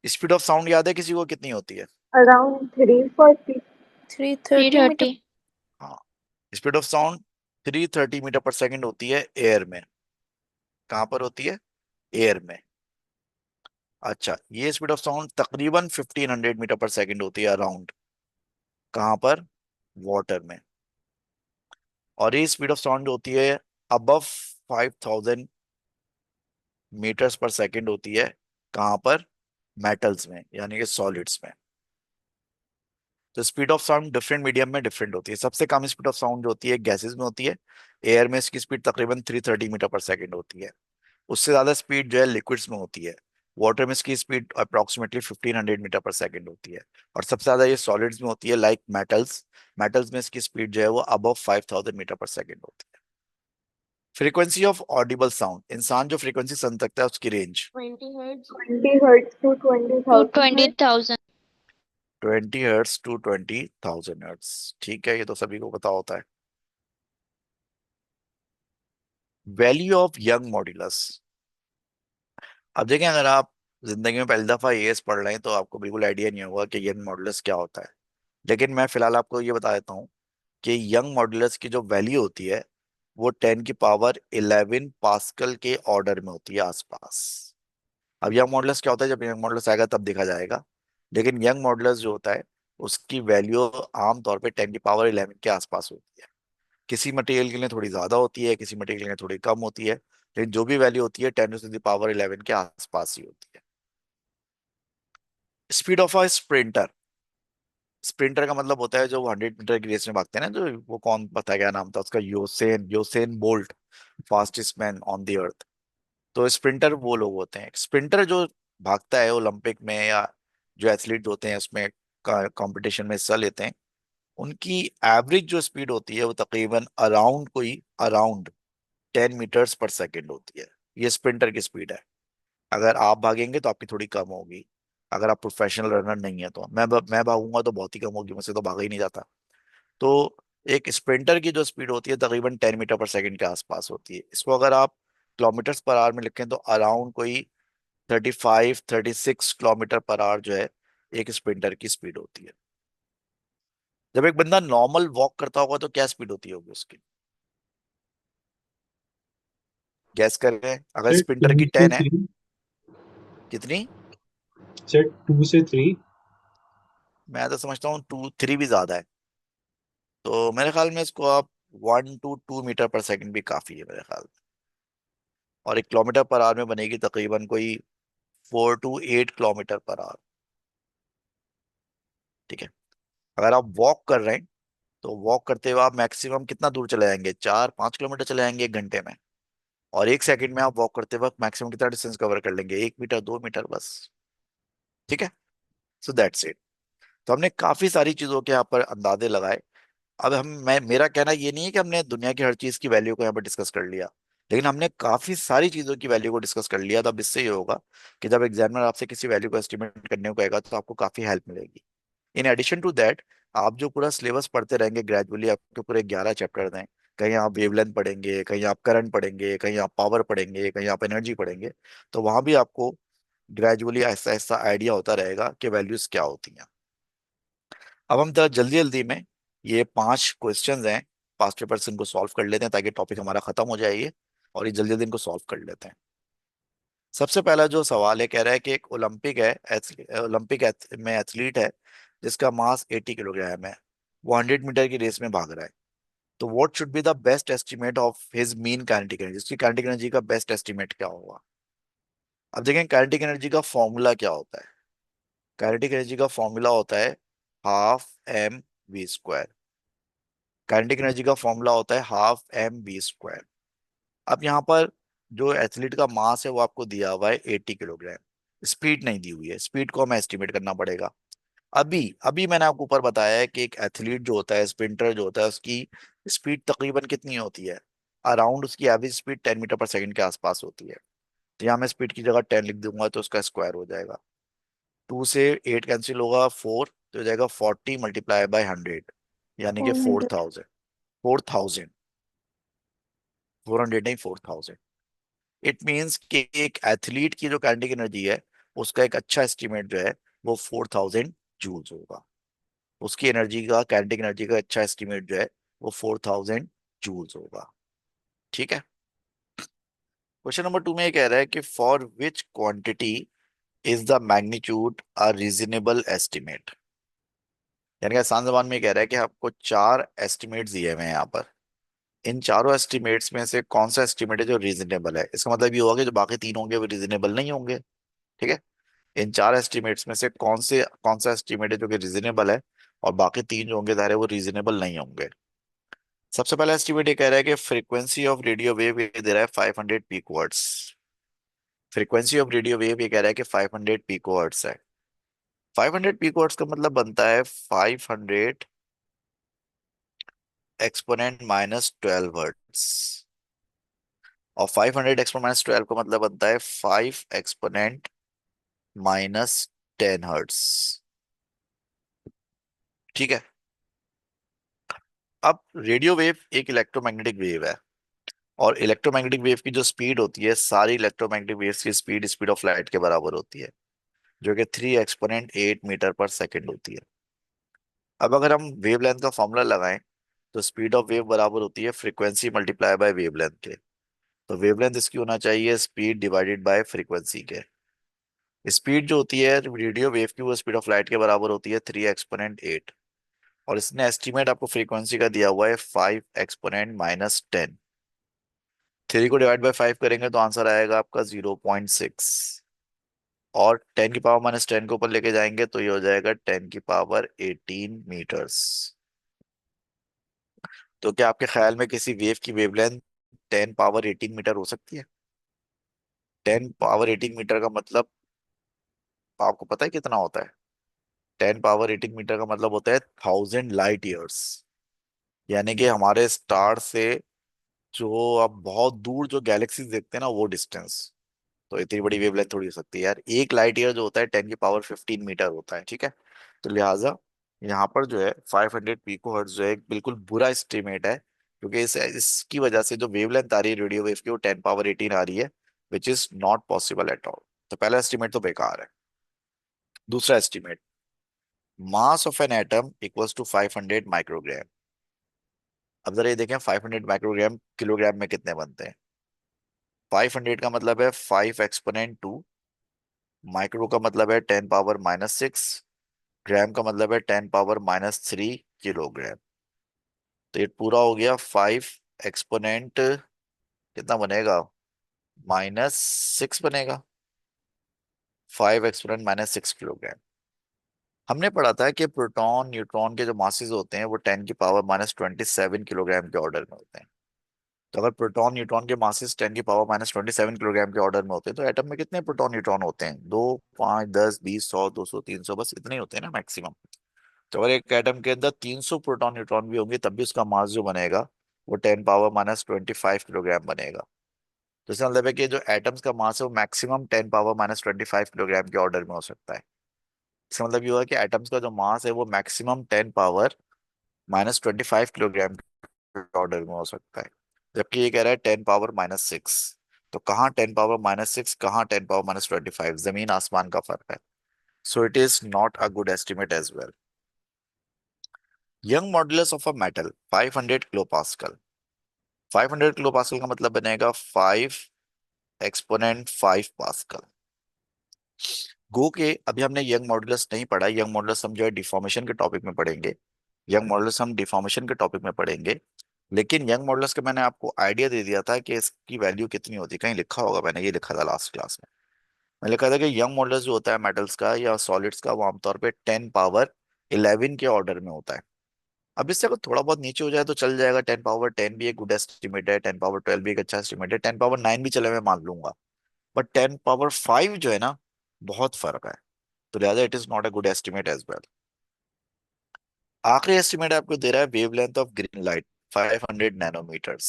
स्पीड ऑफ साउंड याद है किसी को कितनी होती है? Around 340, 330 metre. 330। हाँ, speed of sound 330 metre per second होती है एयर में। कहाँ पर होती है? एयर में। अच्छा, ये स्पीड ऑफ साउंड तकरीबन 1500 मीटर पर सेकेंड होती है अराउंड। कहाँ पर? वाटर में। और ये स्पीड ऑफ साउंड होती है अबव 5000 मीटर्स पर सेकेंड होती है। कहाँ पर? मेटल्स में, यानी कि सॉलिड्स में। तो speed of sound different medium में डिफरेंट होती है। सबसे कम स्पीड ऑफ साउंड जो होती है गैसेस में होती है। एयर में इसकी स्पीड तकरीबन 330 मीटर पर सेकेंड होती है। उससे ज्यादा स्पीड जो है लिक्विड्स में होती है। वाटर में इसकी speed approximately 1500 metre per second होती है। और सबसे ज्यादा ये सॉलिड्स में होती है, लाइक मेटल्स। मेटल्स में इसकी स्पीड जो है वो अबव 5000 मीटर पर सेकेंड होती है। फ्रीक्वेंसी ऑफ ऑडिबल साउंड, इंसान जो फ्रीक्वेंसी सुन सकता है उसकी range. 20 hertz 20 hertz to to 20,000 hertz. 20,000। 20 hertz to 20,000 hertz. ठीक है, ये तो सभी को पता होता है। Value of young modulus. अब देखें, अगर आप जिंदगी में पहली दफा एएस पढ़ रहे हैं तो आपको बिल्कुल आइडिया नहीं होगा कि यंग मॉड्यूलस क्या होता है। लेकिन मैं फिलहाल आपको ये बता देता हूँ कि यंग मॉड्यूलस की जो वैल्यू होती है वो 10 की पावर 11 पास्कल के ऑर्डर में होती है आसपास। अब यंग मॉडुलस क्या होता है, जब यंग मॉडुलस आएगा तब देखा जाएगा। लेकिन यंग मॉडुलस जो होता है उसकी वैल्यू आमतौर पे 10 की पावर 11 के आसपास होती है। किसी मटेरियल के लिए थोड़ी ज्यादा होती है, किसी मटेरियल के लिए थोड़ी कम होती है, लेकिन जो भी वैल्यू होती है 10 टू द पावर 11 के आसपास ही होती है। Speed of a sprinter. Sprinter का मतलब होता है जो 100 मीटर की रेस में भागते हैं ना, जो वो कौन पता है क्या नाम था उसका, Usain Usain Bolt, fastest man on the earth. तो स्प्रिंटर वो लोग होते हैं। स्प्रिंटर जो भागता है ओलंपिक में, या जो एथलीट होते हैं उसमें कंपटीशन में हिस्सा लेते हैं, उनकी एवरेज जो स्पीड होती है वो तकरीबन अराउंड 10 मीटर्स पर सेकेंड होती है। ये स्प्रिंटर की स्पीड है। अगर आप भागेंगे तो आपकी थोड़ी कम होगी, अगर आप प्रोफेशनल रनर नहीं है तो। मैं भागूंगा तो बहुत ही कम होगी, मुझसे तो भागा ही नहीं जाता। तो एक स्प्रिंटर की जो स्पीड होती है तकरीबन 10 मीटर पर सेकेंड के आसपास होती है। इसको अगर आप किलोमीटर्स पर आवर में लिखें तो अराउंड कोई 35-36 किलोमीटर पर आवर जो है एक स्प्रिंटर की स्पीड होती है। जब एक बंदा नॉर्मल वॉक करता होगा तो क्या स्पीड होती होगी उसकी, गैस कर रहे हैं? अगर सर स्प्रिंटर की टू से 10 है, थ्री कितनी? सर 2 से 3। मैं तो समझता हूँ 2-3 भी ज्यादा है। तो मेरे ख्याल में इसको आप 1 to 2 मीटर पर सेकंड भी काफी है मेरे ख्याल में। और 1 किलोमीटर पर आवर में बनेगी तकरीबन कोई 4 to 8 किलोमीटर पर आवर। ठीक है। अगर आप वॉक कर रहे हैं तो वॉक करते हुए आप मैक्सिमम कितना दूर चले जाएंगे, 4-5 किलोमीटर चले जाएंगे 1 घंटे में। और 1 सेकंड में आप वॉक करते वक्त मैक्सिमम कितना डिस्टेंस कवर कर लेंगे, 1 मीटर 2 मीटर बस। ठीक है। So that's it. तो हमने काफी सारी चीजों के यहाँ पर अंदाजे लगाए। अब हम मैं मेरा कहना ये नहीं है कि हमने दुनिया की हर चीज की वैल्यू को यहाँ पर डिस्कस कर लिया, लेकिन हमने काफी सारी चीजों की वैल्यू को डिस्कस कर लिया। तब इससे ये होगा कि जब एग्जामिनर आपसे किसी वैल्यू को एस्टिमेट करने को कहेगा तो आपको काफी हेल्प मिलेगी। इन एडिशन टू दैट, आप जो पूरा सिलेबस पढ़ते रहेंगे ग्रेजुअली, आपके पूरे 11 चैप्टर हैं। कहीं आप वेवलेंथ पढ़ेंगे, कहीं आप करंट पढ़ेंगे, कहीं आप पावर पढ़ेंगे, कहीं आप एनर्जी पढ़ेंगे। तो वहां भी आपको ग्रेजुअली ऐसा ऐसा आइडिया होता रहेगा कि वैल्यूज क्या होती हैं। अब हम जरा जल्दी जल्दी में ये 5 क्वेश्चंस हैं, पास्ट पेपर से इनको सॉल्व कर लेते हैं ताकि टॉपिक हमारा खत्म हो जाए ये। और ये जल्दी जल्दी इनको सॉल्व कर लेते हैं। सबसे पहला जो सवाल है, कह रहा है कि एक ओलंपिक में एथलीट है जिसका मास 80 किलोग्राम है। वो 100 मीटर की रेस में भाग रहा है। तो what should be the best estimate of his mean kinetic energy? इसकी काइनेटिक एनर्जी का बेस्ट एस्टिमेट क्या होगा? अब देखें काइनेटिक एनर्जी का फॉर्मूला क्या होता है। काइनेटिक एनर्जी का फॉर्मूला होता है ½ mv²। काइनेटिक एनर्जी का फॉर्मूला होता है ½ mv²। अब यहाँ पर जो एथलीट का मास है वो आपको दिया हुआ है 80 किलोग्राम। स्पीड नहीं दी हुई है, स्पीड को हमें एस्टिमेट करना पड़ेगा। अभी अभी मैंने आपको ऊपर बताया है कि एक एथलीट जो होता है, स्प्रिंटर जो होता है, उसकी स्पीड तकरीबन कितनी होती है, अराउंड उसकी एवरेज स्पीड 10 मीटर पर सेकंड के आसपास होती है। तो यहाँ मैं स्पीड की जगह 10 लिख दूंगा तो उसका स्क्वायर हो जाएगा। 2 से 8 कैंसिल होगा, 4 तो हो जाएगा 40 × 100, यानी कि 400। 4000। 4000, 400 नहीं, 4000। इट मीन्स कि एक एथलीट की जो काइनेटिक एनर्जी है उसका एक अच्छा एस्टिमेट जो है वो 4000 जूल्स होगा। उसकी एनर्जी का, काइनेटिक एनर्जी का अच्छा एस्टिमेट जो है वो 4000 जूल्स होगा। ठीक है। क्वेश्चन नंबर 2 में ये कह रहा है कि for which quantity is the magnitude a reasonable estimate. यानी कि आसान जबान में ये कह रहा है कि आपको 4 एस्टिमेट दिए हुए हैं यहाँ पर। इन चारों एस्टिमेट्स में से कौन सा एस्टिमेट है जो रीजनेबल है? इसका मतलब ये होगा कि जो बाकी 3 होंगे वो रीजनेबल नहीं होंगे। ठीक है। इन 4 एस्टिमेट्स में से कौन सा एस्टिमेट है जो कि रीजनेबल है, और बाकी 3 जो होंगे ज़ाहिर है वो रीजनेबल नहीं होंगे। सबसे पहला एस्टिमेट ये कह रहा है कि फ्रीक्वेंसी ऑफ रेडियो वेव ये दे रहा है 500 peak words. Frequency of radio wave ये कह रहा है कि 500 पीक वर्ड्स है। 500 पीक वर्ड्स का मतलब बनता है 500 एक्सपोनेंट -12 हर्ट्स। और 500 एक्सपोनेंट -12 का मतलब बनता है 5 एक्सपोनेंट -10 हर्ट्स। ठीक है। अब रेडियो वेव एक इलेक्ट्रोमैग्नेटिक वेव है, और इलेक्ट्रोमैग्नेटिक वेव की जो स्पीड होती है, सारी इलेक्ट्रोमैग्नेटिक वेव्स की स्पीड स्पीड ऑफ लाइट के बराबर होती है, जो कि 3 एक्सपोनेंट 8 मीटर पर सेकेंड होती है। अब अगर हम वेवलेंथ का फॉर्मूला लगाएं, तो स्पीड ऑफ वेव बराबर होती है फ्रीक्वेंसी मल्टीप्लाई बाय वेवलेंथ के। तो वेवलेंथ इसकी होना चाहिए स्पीड डिवाइडेड बाय फ्रीक्वेंसी के। स्पीड जो होती है रेडियो वेव की, वो स्पीड ऑफ लाइट के बराबर होती है 3 एक्सपोनेंट 8। और इसने एस्टिमेट आपको फ्रीक्वेंसी का दिया हुआ है 5 एक्सपोनेंट -10। 3 को डिवाइड बाय 5 करेंगे तो आंसर आएगा आपका 0.6। और 10 की पावर -10 को ऊपर लेके जाएंगे तो ये हो जाएगा 10 की पावर 18 मीटर्स। तो क्या आपके ख्याल में किसी वेव की वेवलेंथ 10 पावर 18 मीटर हो सकती है? 10 पावर 18 मीटर का मतलब आपको पता है कितना होता है? 10 पावर 18 मीटर का मतलब होता है 1000 लाइट ईयर्स। यानी कि हमारे स्टार से जो अब बहुत दूर जो गैलेक्सीज देखते हैं ना, वो डिस्टेंस। तो इतनी बड़ी वेवलेंथ थोड़ी हो सकती है यार। 1 लाइट ईयर जो होता है 10 की पावर 15 मीटर होता है, ठीक है। तो लिहाजा यहाँ पर जो है 500 पिको हर्ट्ज जो है एक बिल्कुल बुरा एस्टिमेट है, क्योंकि इसकी वजह से जो वेवलेंथ आ रही है रेडियो वेव की, वो 10 पावर 18 आ रही है, which is not possible at all. तो पहला एस्टिमेट तो बेकार है। दूसरा estimate, mass of an atom equals to 500 microgram. अब जरा ये देखें, 500 माइक्रोग्राम किलोग्राम में कितने बनते हैं? 500 का मतलब है 5 एक्सपोनेंट 2, माइक्रो का मतलब है 10 पावर -6, ग्राम का मतलब है 10 पावर -3 किलोग्राम। तो ये पूरा हो गया 5 एक्सपोनेंट, कितना बनेगा? -6 बनेगा। 5 एक्सपोनेंट -6 किलोग्राम। हमने पढ़ा था कि प्रोटॉन न्यूट्रॉन के जो मासेस होते हैं वो 10 की पावर -27 किलोग्राम के ऑर्डर में होते हैं। तो अगर प्रोटॉन न्यूट्रॉन के मासेस 10 की पावर -27 किलोग्राम के ऑर्डर में होते हैं, तो एटम में कितने प्रोटॉन न्यूट्रॉन होते हैं? 2, 5, 10, 20, 100, 200, 300, बस इतने ही होते हैं ना मैक्सिमम। तो अगर एक एटम के अंदर 300 प्रोटॉन न्यूट्रॉन भी होंगे, तब भी उसका मास जो बनेगा वो 10 पावर -25 किलोग्राम बनेगा। तो इसका मतलब है कि जो एटम्स का मास है वो मैक्सिमम 10 पावर -25 किलोग्राम के ऑर्डर में हो सकता है। इसका मतलब ये हुआ कि एटम्स का जो मास है वो मैक्सिमम 10 पावर -25 किलोग्राम के ऑर्डर में हो सकता है। जबकि ये कह रहा है 10 पावर -6। तो कहाँ 10 पावर -6, कहाँ 10 पावर -25, जमीन आसमान का फर्क है। So it is not a good estimate as well. Young modulus of a metal 500 kilo pascal. 500 kilo pascal का मतलब बनेगा 5 एक्सपोनेंट 5 पास्कल। गो के अभी हमने यंग मॉडुलस नहीं पढ़ा। यंग मॉडुलस हम जो है डिफॉर्मेशन के टॉपिक में पढ़ेंगे। यंग मॉडुलस हम डिफॉर्मेशन के टॉपिक में पढ़ेंगे। लेकिन यंग मॉडुलस का मैंने आपको आइडिया दे दिया था कि इसकी वैल्यू कितनी होती है। कहीं लिखा होगा, मैंने ये लिखा था लास्ट क्लास में। मैंने लिखा था कि यंग मॉडुलस जो होता है मेटल्स का या सॉलिड्स का, वो आमतौर पे 10 पावर 11 के ऑर्डर में होता है। अब इससे अगर थोड़ा बहुत नीचे हो जाए तो चल जाएगा। 10 पावर 10 भी एक गुड एस्टिमेट है, 10 पावर 12 भी एक अच्छा एस्टिमेट है, 10 पावर 9 भी चले मैं मान लूंगा। बट 10 पावर 5 जो है ना, बहुत फर्क है। तो लिहाजा it is not a good estimate as well. आखिरी एस्टिमेट आपको दे रहा है wavelength of green light 500 nanometres.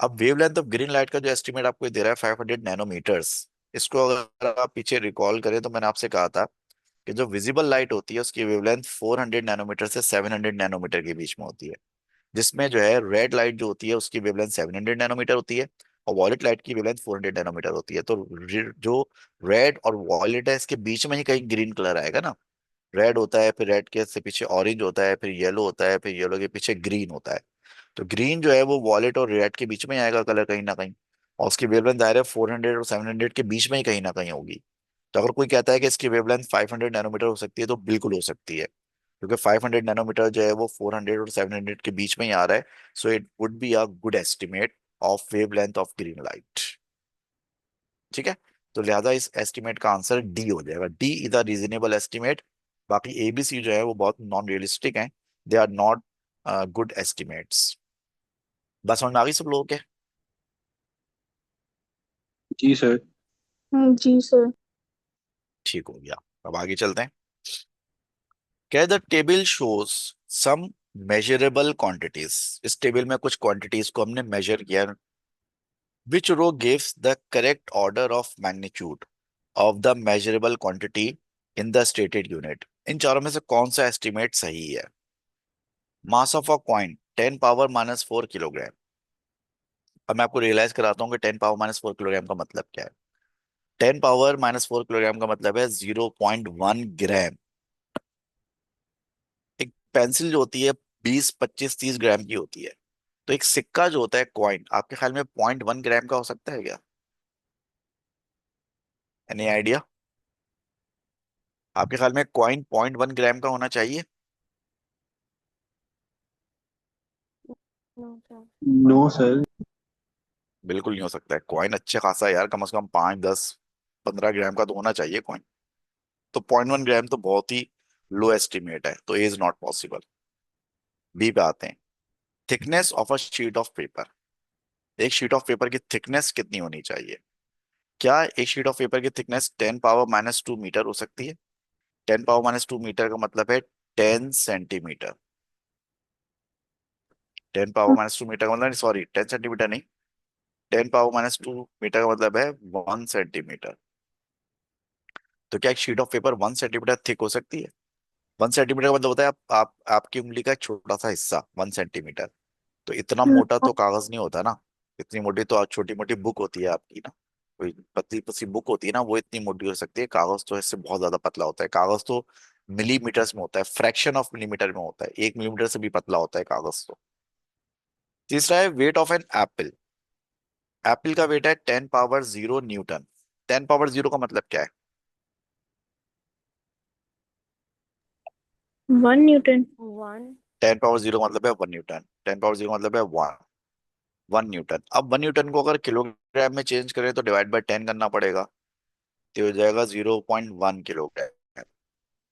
अब वेवलेंथ ऑफ ग्रीन लाइट का जो एस्टिमेट आपको दे रहा है 500 नैनोमीटर्स, इसको अगर आप पीछे रिकॉल करें तो मैंने आपसे कहा था कि जो विजिबल लाइट होती है उसकी वेवलेंथ 400 नैनोमीटर से 700 नैनोमीटर के बीच में होती है। जिसमें जो है रेड लाइट जो होती है उसकी वेवलेंथ 700 नैनोमीटर होती है, और वॉयलेट लाइट की वेवलेंथ 400 नैनोमीटर होती है। तो जो रेड और वॉयलेट है, इसके बीच में ही कहीं ग्रीन कलर आएगा ना। रेड होता है, फिर रेड के से पीछे ऑरेंज होता है, फिर येलो होता है, फिर येलो के पीछे ग्रीन होता है। तो ग्रीन जो है वो वॉलेट और रेड के बीच में ही आएगा कलर कहीं ना कहीं। और उसकी वेवलेंथ दायरे 400 और 700 के बीच में ही कहीं ना कहीं होगी। तो अगर कोई कहता है कि इसकी वेवलेंथ 500 नैनोमीटर हो सकती है, तो बिल्कुल हो सकती है, क्योंकि 500 नैनोमीटर जो है वो 400 और 700 के बीच में ही आ रहा है। So it would be a good estimate of wavelength of green light. ठीक है। तो लिहाजा इस एस्टिमेट का आंसर डी हो जाएगा। D is a reasonable estimate. बाकी ए बी सी जो है वो बहुत नॉन रियलिस्टिक हैं। They are not good estimates. बस समझ में आ गई सब लोगों के? जी सर। जी सर। ठीक हो गया। अब आगे चलते हैं। क्या the table shows some measurable quantities. इस टेबल में कुछ क्वांटिटीज को हमने मेजर किया। Which row gives the correct order of magnitude of the measurable quantity in the stated unit. इन चारों में से कौन सा एस्टिमेट सही है? Mass of a coin 10 power -4 kilogram. अब मैं आपको रियलाइज कराता हूँ कि 10⁻⁴ किलोग्राम का मतलब क्या है। 10⁻⁴ किलोग्राम का मतलब है 0.1 ग्राम। एक पेंसिल जो होती है 20, 25, 30 ग्राम की होती है। तो एक सिक्का जो होता है कॉइन, आपके ख्याल में 0.1 ग्राम का हो सकता है क्या? Any idea? आपके ख्याल में कॉइन 0.1 ग्राम का होना चाहिए? No sir. No sir. बिल्कुल नहीं हो सकता है। कॉइन अच्छे खासा है यार, कम से कम 5, 10, 15 ग्राम का तो होना चाहिए कॉइन। तो 0.1 ग्राम तो बहुत ही लो एस्टिमेट है, तो इज नॉट पॉसिबल। बी पे आते हैं। Thickness of a sheet of paper. एक शीट ऑफ पेपर की थिकनेस कितनी होनी चाहिए? क्या एक शीट ऑफ पेपर की थिकनेस 10⁻⁻² हो सकती है? 10⁻⁻² का मतलब है 10 सेंटीमीटर। 10⁻⁻² का मतलब, सॉरी, 10 सेंटीमीटर नहीं, 10⁻⁻² का मतलब है 1 सेंटीमीटर। तो क्या एक sheet of paper 1 centimetre thick हो सकती है? 1 सेंटीमीटर का मतलब होता है आप आपकी उंगली का एक छोटा सा हिस्सा, 1 सेंटीमीटर। तो इतना मोटा तो कागज नहीं होता ना। इतनी मोटी तो छोटी मोटी बुक होती है आपकी ना। कोई पतली पतली बुक होती है ना, वो इतनी मोटी हो सकती है। कागज तो इससे बहुत ज्यादा पतला होता है। कागज तो मिलीमीटर्स में होता है, फ्रैक्शन ऑफ मिलीमीटर में होता है। 1 मिलीमीटर से भी पतला होता है कागज तो। तीसरा है weight of an apple. Apple का वेट है 10⁻�0 न्यूटन। 10⁻�0 का मतलब क्या है? 1 न्यूटन। 1। 10⁻�0 का मतलब है 1 न्यूटन। 10⁻�0 का मतलब है 1 न्यूटन। अब 1 न्यूटन को अगर किलोग्राम में चेंज करें तो डिवाइड बाय 10 करना पड़ेगा। तो ये हो जाएगा 0.1 किलोग्राम।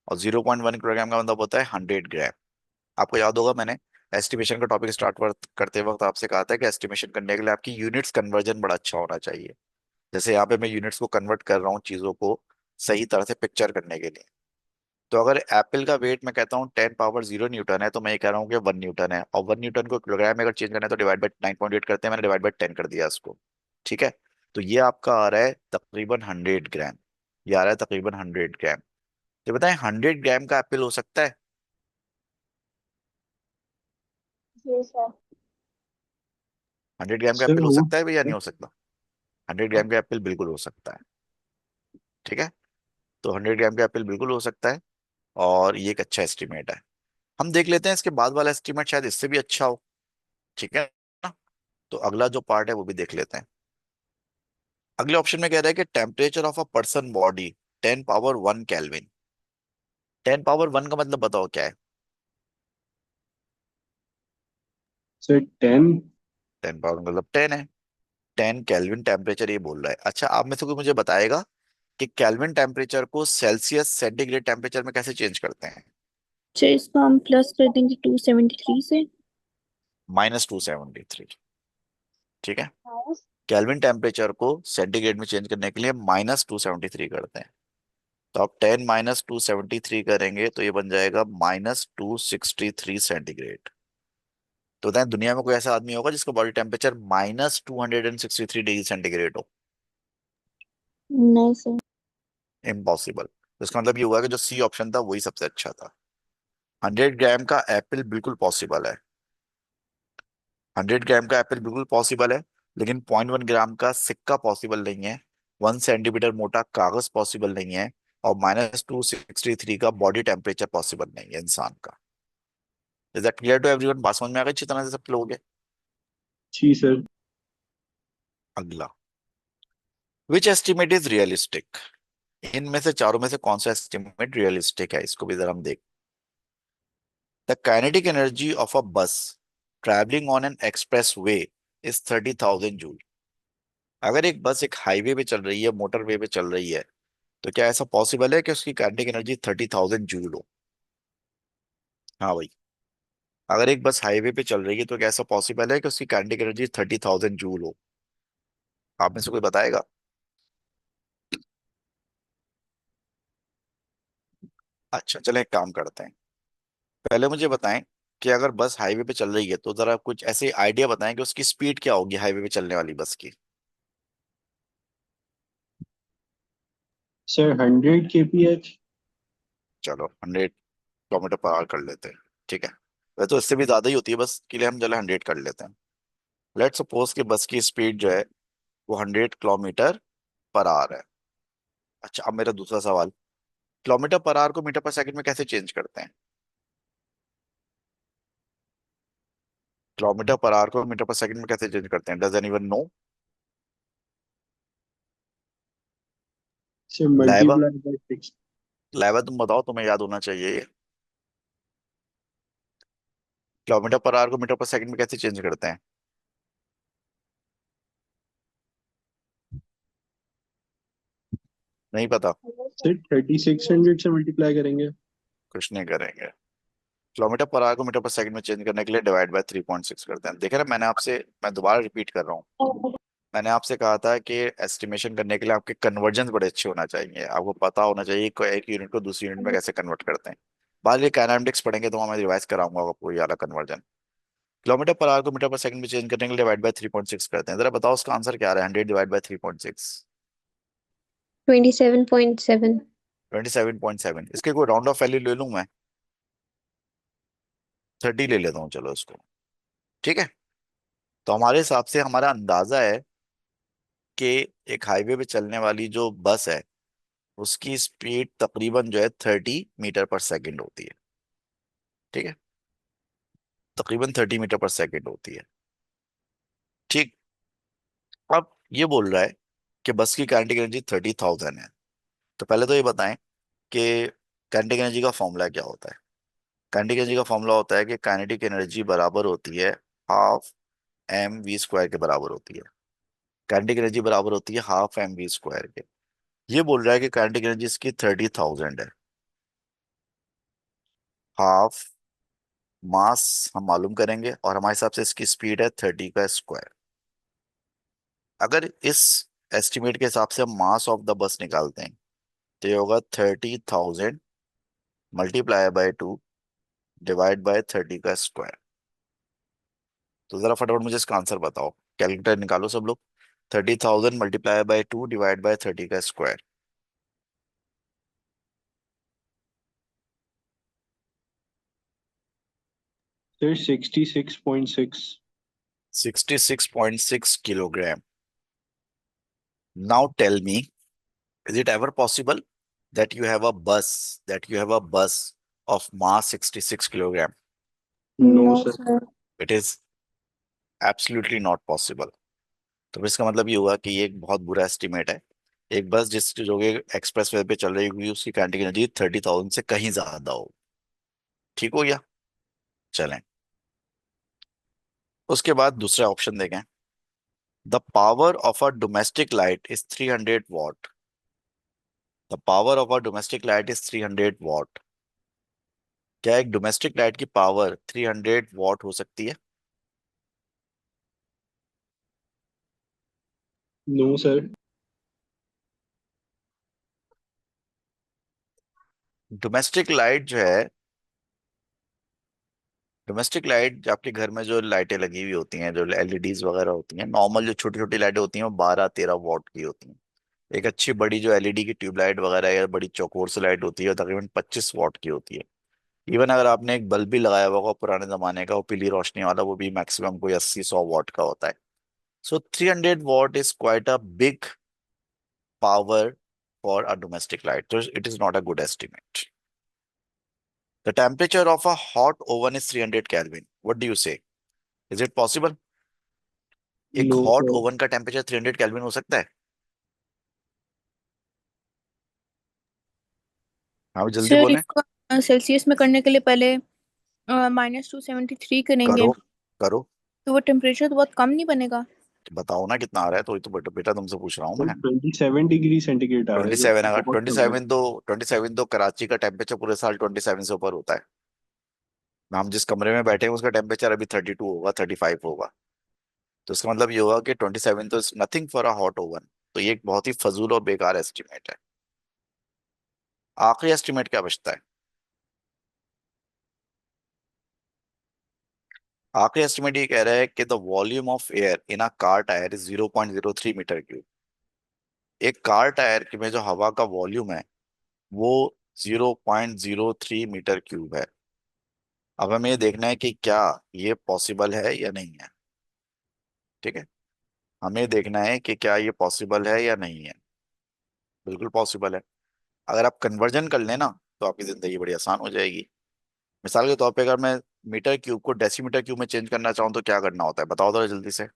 और 0.1 किलोग्राम का मतलब होता है 100 ग्राम। आपको याद होगा मैंने एस्टिमेशन का टॉपिक स्टार्ट करते वक्त आपसे कहा था कि एस्टिमेशन करने के लिए आपकी यूनिट्स कन्वर्जन बड़ा अच्छा होना चाहिए। जैसे यहाँ पे मैं यूनिट्स को कन्वर्ट कर रहा हूँ चीजों को सही तरह से पिक्चर करने के लिए। तो अगर एप्पल का वेट मैं कहता हूँ 10⁻�0 न्यूटन है, तो मैं ये कह रहा हूँ कि 1 न्यूटन है। और 1 न्यूटन को किलोग्राम में अगर चेंज करना है तो डिवाइड बाई 9.8 करते हैं। मैंने डिवाइड बाई 10 कर दिया इसको। ठीक है। तो ये आपका आ रहा है तकरीबन 100 ग्राम। ये आ रहा है तकरीबन 100 ग्राम। तो बताएं 100 ग्राम का एप्पल हो सकता है? जी सर। 100 ग्राम का सर एप्पल हो वो सकता है या नहीं हो सकता? 100 ग्राम का एप्पल बिल्कुल हो सकता है। ठीक है। तो 100 ग्राम का एप्पल बिल्कुल हो सकता है। और ये एक अच्छा एस्टिमेट है। हम देख लेते हैं इसके बाद वाला एस्टिमेट, शायद इससे भी अच्छा हो। ठीक है ना? तो अगला जो पार्ट है वो भी देख लेते हैं। अगले ऑप्शन में कह रहा है कि temperature of a person body 10⁻1 kelvin. 10⁻1 का मतलब बताओ क्या है? सर 10। 10 पावर मतलब 10 है। 10 केल्विन टेम्परेचर ये बोल रहा है। अच्छा, आप में से कोई मुझे बताएगा कि केल्विन टेम्परेचर को सेल्सियस सेंटीग्रेड टेम्परेचर में कैसे चेंज करते हैं? अच्छा, इसको हम प्लस कर देंगे 273 से। -273। ठीक है। केल्विन टेम्परेचर को सेंटीग्रेड में चेंज करने के लिए -273 करते हैं। तो आप 10 - 273 करेंगे तो ये बन जाएगा -263 सेंटीग्रेड। तो बताएं दुनिया में कोई ऐसा आदमी होगा जिसका बॉडी टेम्परेचर -263 डिग्री सेंटीग्रेड हो? नहीं सर। इम्पॉसिबल। तो इसका मतलब ये हुआ कि जो सी ऑप्शन था वही सबसे अच्छा था। 100 ग्राम का एप्पल बिल्कुल पॉसिबल है। 100 ग्राम का एप्पल बिल्कुल पॉसिबल है। लेकिन 0.1 ग्राम का सिक्का पॉसिबल नहीं है। 1 सेंटीमीटर मोटा कागज पॉसिबल नहीं है। और -263 का बॉडी टेम्परेचर पॉसिबल नहीं है इंसान का। Is that clear to everyone? बात समझ में आ गई अच्छी तरह से सब लोगों के? जी सर। अगला, विच एस्टिमेट इज रियलिस्टिक? इनमें से चारों में से कौन सा एस्टिमेट रियलिस्टिक है, इसको भी जरा हम देख। The kinetic energy of a bus travelling on an expressway is 30,000 joule. अगर एक बस एक हाईवे पे चल रही है, मोटर वे पे चल रही है, तो क्या ऐसा पॉसिबल है कि उसकी काइनेटिक एनर्जी 30,000 जूल हो? हाँ भाई। अगर एक बस हाईवे पे चल रही है तो क्या ऐसा पॉसिबल है कि उसकी काइनेटिक एनर्जी 30,000 जूल हो? आप में से कोई बताएगा? अच्छा, चलें एक काम करते हैं। पहले मुझे बताएं कि अगर बस हाईवे पे चल रही है तो जरा कुछ ऐसे आइडिया बताएं कि उसकी स्पीड क्या होगी हाईवे पे चलने वाली बस की। Sir 100 kph। चलो 100 किलोमीटर पर आवर कर लेते हैं। ठीक है। वैसे तो इससे भी ज्यादा ही होती है बस के लिए, हम चलो 100 कर लेते हैं। लेट्स सपोज कि बस की स्पीड जो है वो 100 किलोमीटर पर आवर है। अच्छा, अब मेरा दूसरा सवाल, किलोमीटर पर आवर को मीटर पर सेकंड में कैसे चेंज करते हैं? किलोमीटर पर आवर को मीटर पर सेकंड में कैसे चेंज करते हैं? Does anyone know? Say Laiba, multiply by 6। Laiba तुम बताओ, तुम्हें याद होना चाहिए ये। किलोमीटर पर आवर को मीटर पर सेकंड में कैसे चेंज करते हैं? नहीं पता? से 3600 से मल्टीप्लाई करेंगे। कुछ नहीं करेंगे। किलोमीटर पर आवर को मीटर पर सेकंड में चेंज करने के लिए डिवाइड बाय 3.6 करते हैं। देखे ना, मैं दोबारा रिपीट कर रहा हूँ। मैंने आपसे कहा था कि एस्टिमेशन करने के लिए आपके कन्वर्जन बड़े अच्छे होना चाहिए, आपको पता होना चाहिए कि एक यूनिट को दूसरी यूनिट में कैसे कन्वर्ट करते हैं। बाद में काइनेमेटिक्स पढ़ेंगे तो मैं रिवाइज कराऊंगा आपको ये वाला कन्वर्जन। किलोमीटर पर आवर को मीटर पर सेकंड में चेंज करने के लिए डिवाइड बाय 3.6 करते हैं। जरा बताओ उसका आंसर क्या आ रहा है? 100 डिवाइड बाय 3.6, 27.7। 27.7। इसके कोई राउंड ऑफ वैल्यू ले लूं मैं? 30 ले लेता हूँ, चलो इसको। ठीक है, तो हमारे हिसाब से हमारा अंदाजा है कि एक हाईवे पे चलने वाली जो बस है उसकी स्पीड तकरीबन जो है 30 मीटर पर सेकंड होती है। ठीक है, तकरीबन 30 मीटर पर सेकंड होती है। ठीक, अब ये बोल रहा है कि बस की काइनेटिक एनर्जी 30,000 है। तो पहले तो ये बताएं कि काइनेटिक एनर्जी का फॉर्मूला क्या होता है? काइनेटिक एनर्जी का फॉर्मूला होता है कि काइनेटिक एनर्जी बराबर होती है हाफ एम वी स्क्वायर के बराबर होती है। काइनेटिक एनर्जी बराबर होती है हाफ एम वी स्क्वायर के। ये बोल रहा है कि काइनेटिक एनर्जी इसकी 30,000 है। हाफ मास हम मालूम करेंगे और हमारे हिसाब से इसकी स्पीड है 30 का स्क्वायर। अगर इस एस्टिमेट के हिसाब से हम मास ऑफ द बस निकालते हैं तो ये होगा 30,000 मल्टीप्लाई बाय 2 डिवाइड बाय 30 का स्क्वायर। तो जरा फटाफट मुझे इसका आंसर बताओ, कैलकुलेटर निकालो सब लोग। 30,000 मल्टीप्लाई बाय 2 डिवाइड बाय 30 का square. Sir 66.6। 66.6 kilogram. Now tell me, is it ever possible that you have a bus of mass 66 kilogram? No no sir. Sir. It is absolutely not possible. तो फिर इसका मतलब ये हुआ कि ये एक बहुत बुरा एस्टिमेट है। एक बस जिस जो कि एक्सप्रेस वे पे चल रही हुई उसकी काइनेटिक एनर्जी 30,000 से कहीं ज्यादा हो। ठीक हो गया? चलें, उसके बाद दूसरा ऑप्शन देखें। The power of a domestic light is 300 what. The power of a domestic light is 300 what. क्या एक डोमेस्टिक लाइट की पावर 300 वॉट हो सकती है? No sir. डोमेस्टिक लाइट जो है, डोमेस्टिक लाइट आपके घर में जो लाइटें लगी हुई होती हैं, जो एलईडीज वगैरह होती हैं, नॉर्मल जो छोटी छोटी लाइटें होती हैं वो 12-13 वॉट की होती हैं। एक अच्छी बड़ी जो एलईडी की ट्यूबलाइट वगैरह या बड़ी चौकोर से लाइट होती है वो तकरीबन 25 वॉट की होती है। इवन अगर आपने एक बल्ब भी लगाया हुआ होगा पुराने जमाने का, वो पीली रोशनी वाला, वो भी मैक्सिमम कोई 80-100 वॉट का होता है। So 300 watt is quite a big power for a domestic light, तो it is not a good estimate. The temperature of a hot oven is 300 kelvin, what do you say? Is it possible? एक no hot sir. Oven का temperature 300 kelvin हो सकता है? हाँ जल्दी sir बोलें। इसको सेल्सियस में करने के लिए पहले -273 करेंगे, करो, करो। तो वो टेम्परेचर तो बहुत कम नहीं बनेगा? बताओ ना कितना आ रहा है, तो बेटा बेटा तुमसे पूछ रहा हूँ सर मैं। 27 डिग्री सेंटीग्रेड आ रहा है, ट्वेंटी जो सेवन कि अगर बहुत ट्वेंटी कम है। सेवन तो 27 तो कराची का टेम्परेचर पूरे साल 27 से ऊपर होता है। हम जिस कमरे में बैठे हैं उसका टेम्परेचर अभी 32 होगा, 35 होगा। तो इसका मतलब ये होगा कि 27 तो is nothing for a hot oven. तो ये एक बहुत ही फजूल और बेकार एस्टिमेट है। आखिरी एस्टिमेट क्या बचता है? आखिरी एस्टिमेट ये कह रहा है कि the volume of air in a car tyre is 0.03 metre cube. एक कार टायर में जो हवा का वॉल्यूम है वो 0.03 मीटर क्यूब है। अब हमें ये देखना है कि क्या ये पॉसिबल है या नहीं है। ठीक है, हमें देखना है कि क्या ये पॉसिबल है या नहीं है। बिल्कुल पॉसिबल है। अगर आप कन्वर्जन कर लेना तो आपकी जिंदगी बड़ी आसान हो जाएगी। मिसाल के तौर पे अगर मैं मीटर क्यूब को डेसीमीटर क्यूब में चेंज करना चाहूँ तो क्या करना होता है, बताओ तो जल्दी से।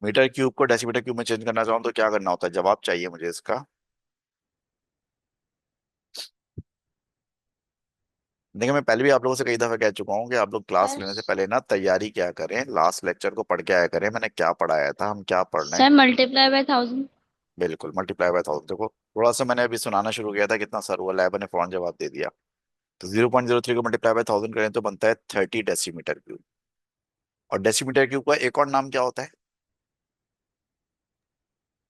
मीटर क्यूब को डेसीमीटर क्यूब में चेंज करना चाहूँ तो क्या करना होता है, जवाब चाहिए मुझे इसका। देखिए, मैं पहले भी आप लोगों से कई दफा कह चुका हूँ कि आप लोग क्लास लेने से सर पहले ना तैयारी क्या करें, लास्ट लेक्चर को पढ़ के आया करें, मैंने क्या पढ़ाया था, हम क्या पढ़ रहे हैं। Sir multiply by 1000। बिल्कुल, मल्टीप्लाई बाय 1000। देखो थोड़ा सा मैंने अभी सुनाना शुरू किया था, कितना सर हुआ, लैब ने फौरन जवाब दे दिया। तो 0.03 को मल्टीप्लाई बाय 1000 करें तो बनता है 30 डेसीमीटर क्यूब। और डेसीमीटर क्यूब का एक और नाम क्या होता है?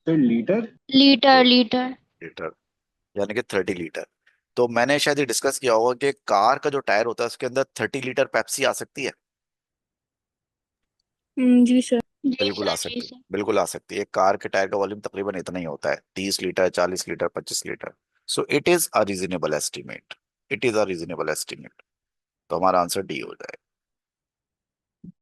Sir litre. Litre good, litre. Litre. यानी कि 30 लीटर। तो मैंने शायद ये डिस्कस किया होगा कि कार का जो टायर होता है उसके अंदर 30 लीटर पेप्सी आ सकती है। जी सर। जी बिल्कुल आ सर जी सकती है, सर। बिल्कुल आ सकती है। एक कार के टायर का वॉल्यूम तकरीबन इतना ही होता है, 30 litre, 40 litre, 25 litre. So it is a reasonable estimate, it is a reasonable estimate. तो हमारा आंसर डी हो जाएगा।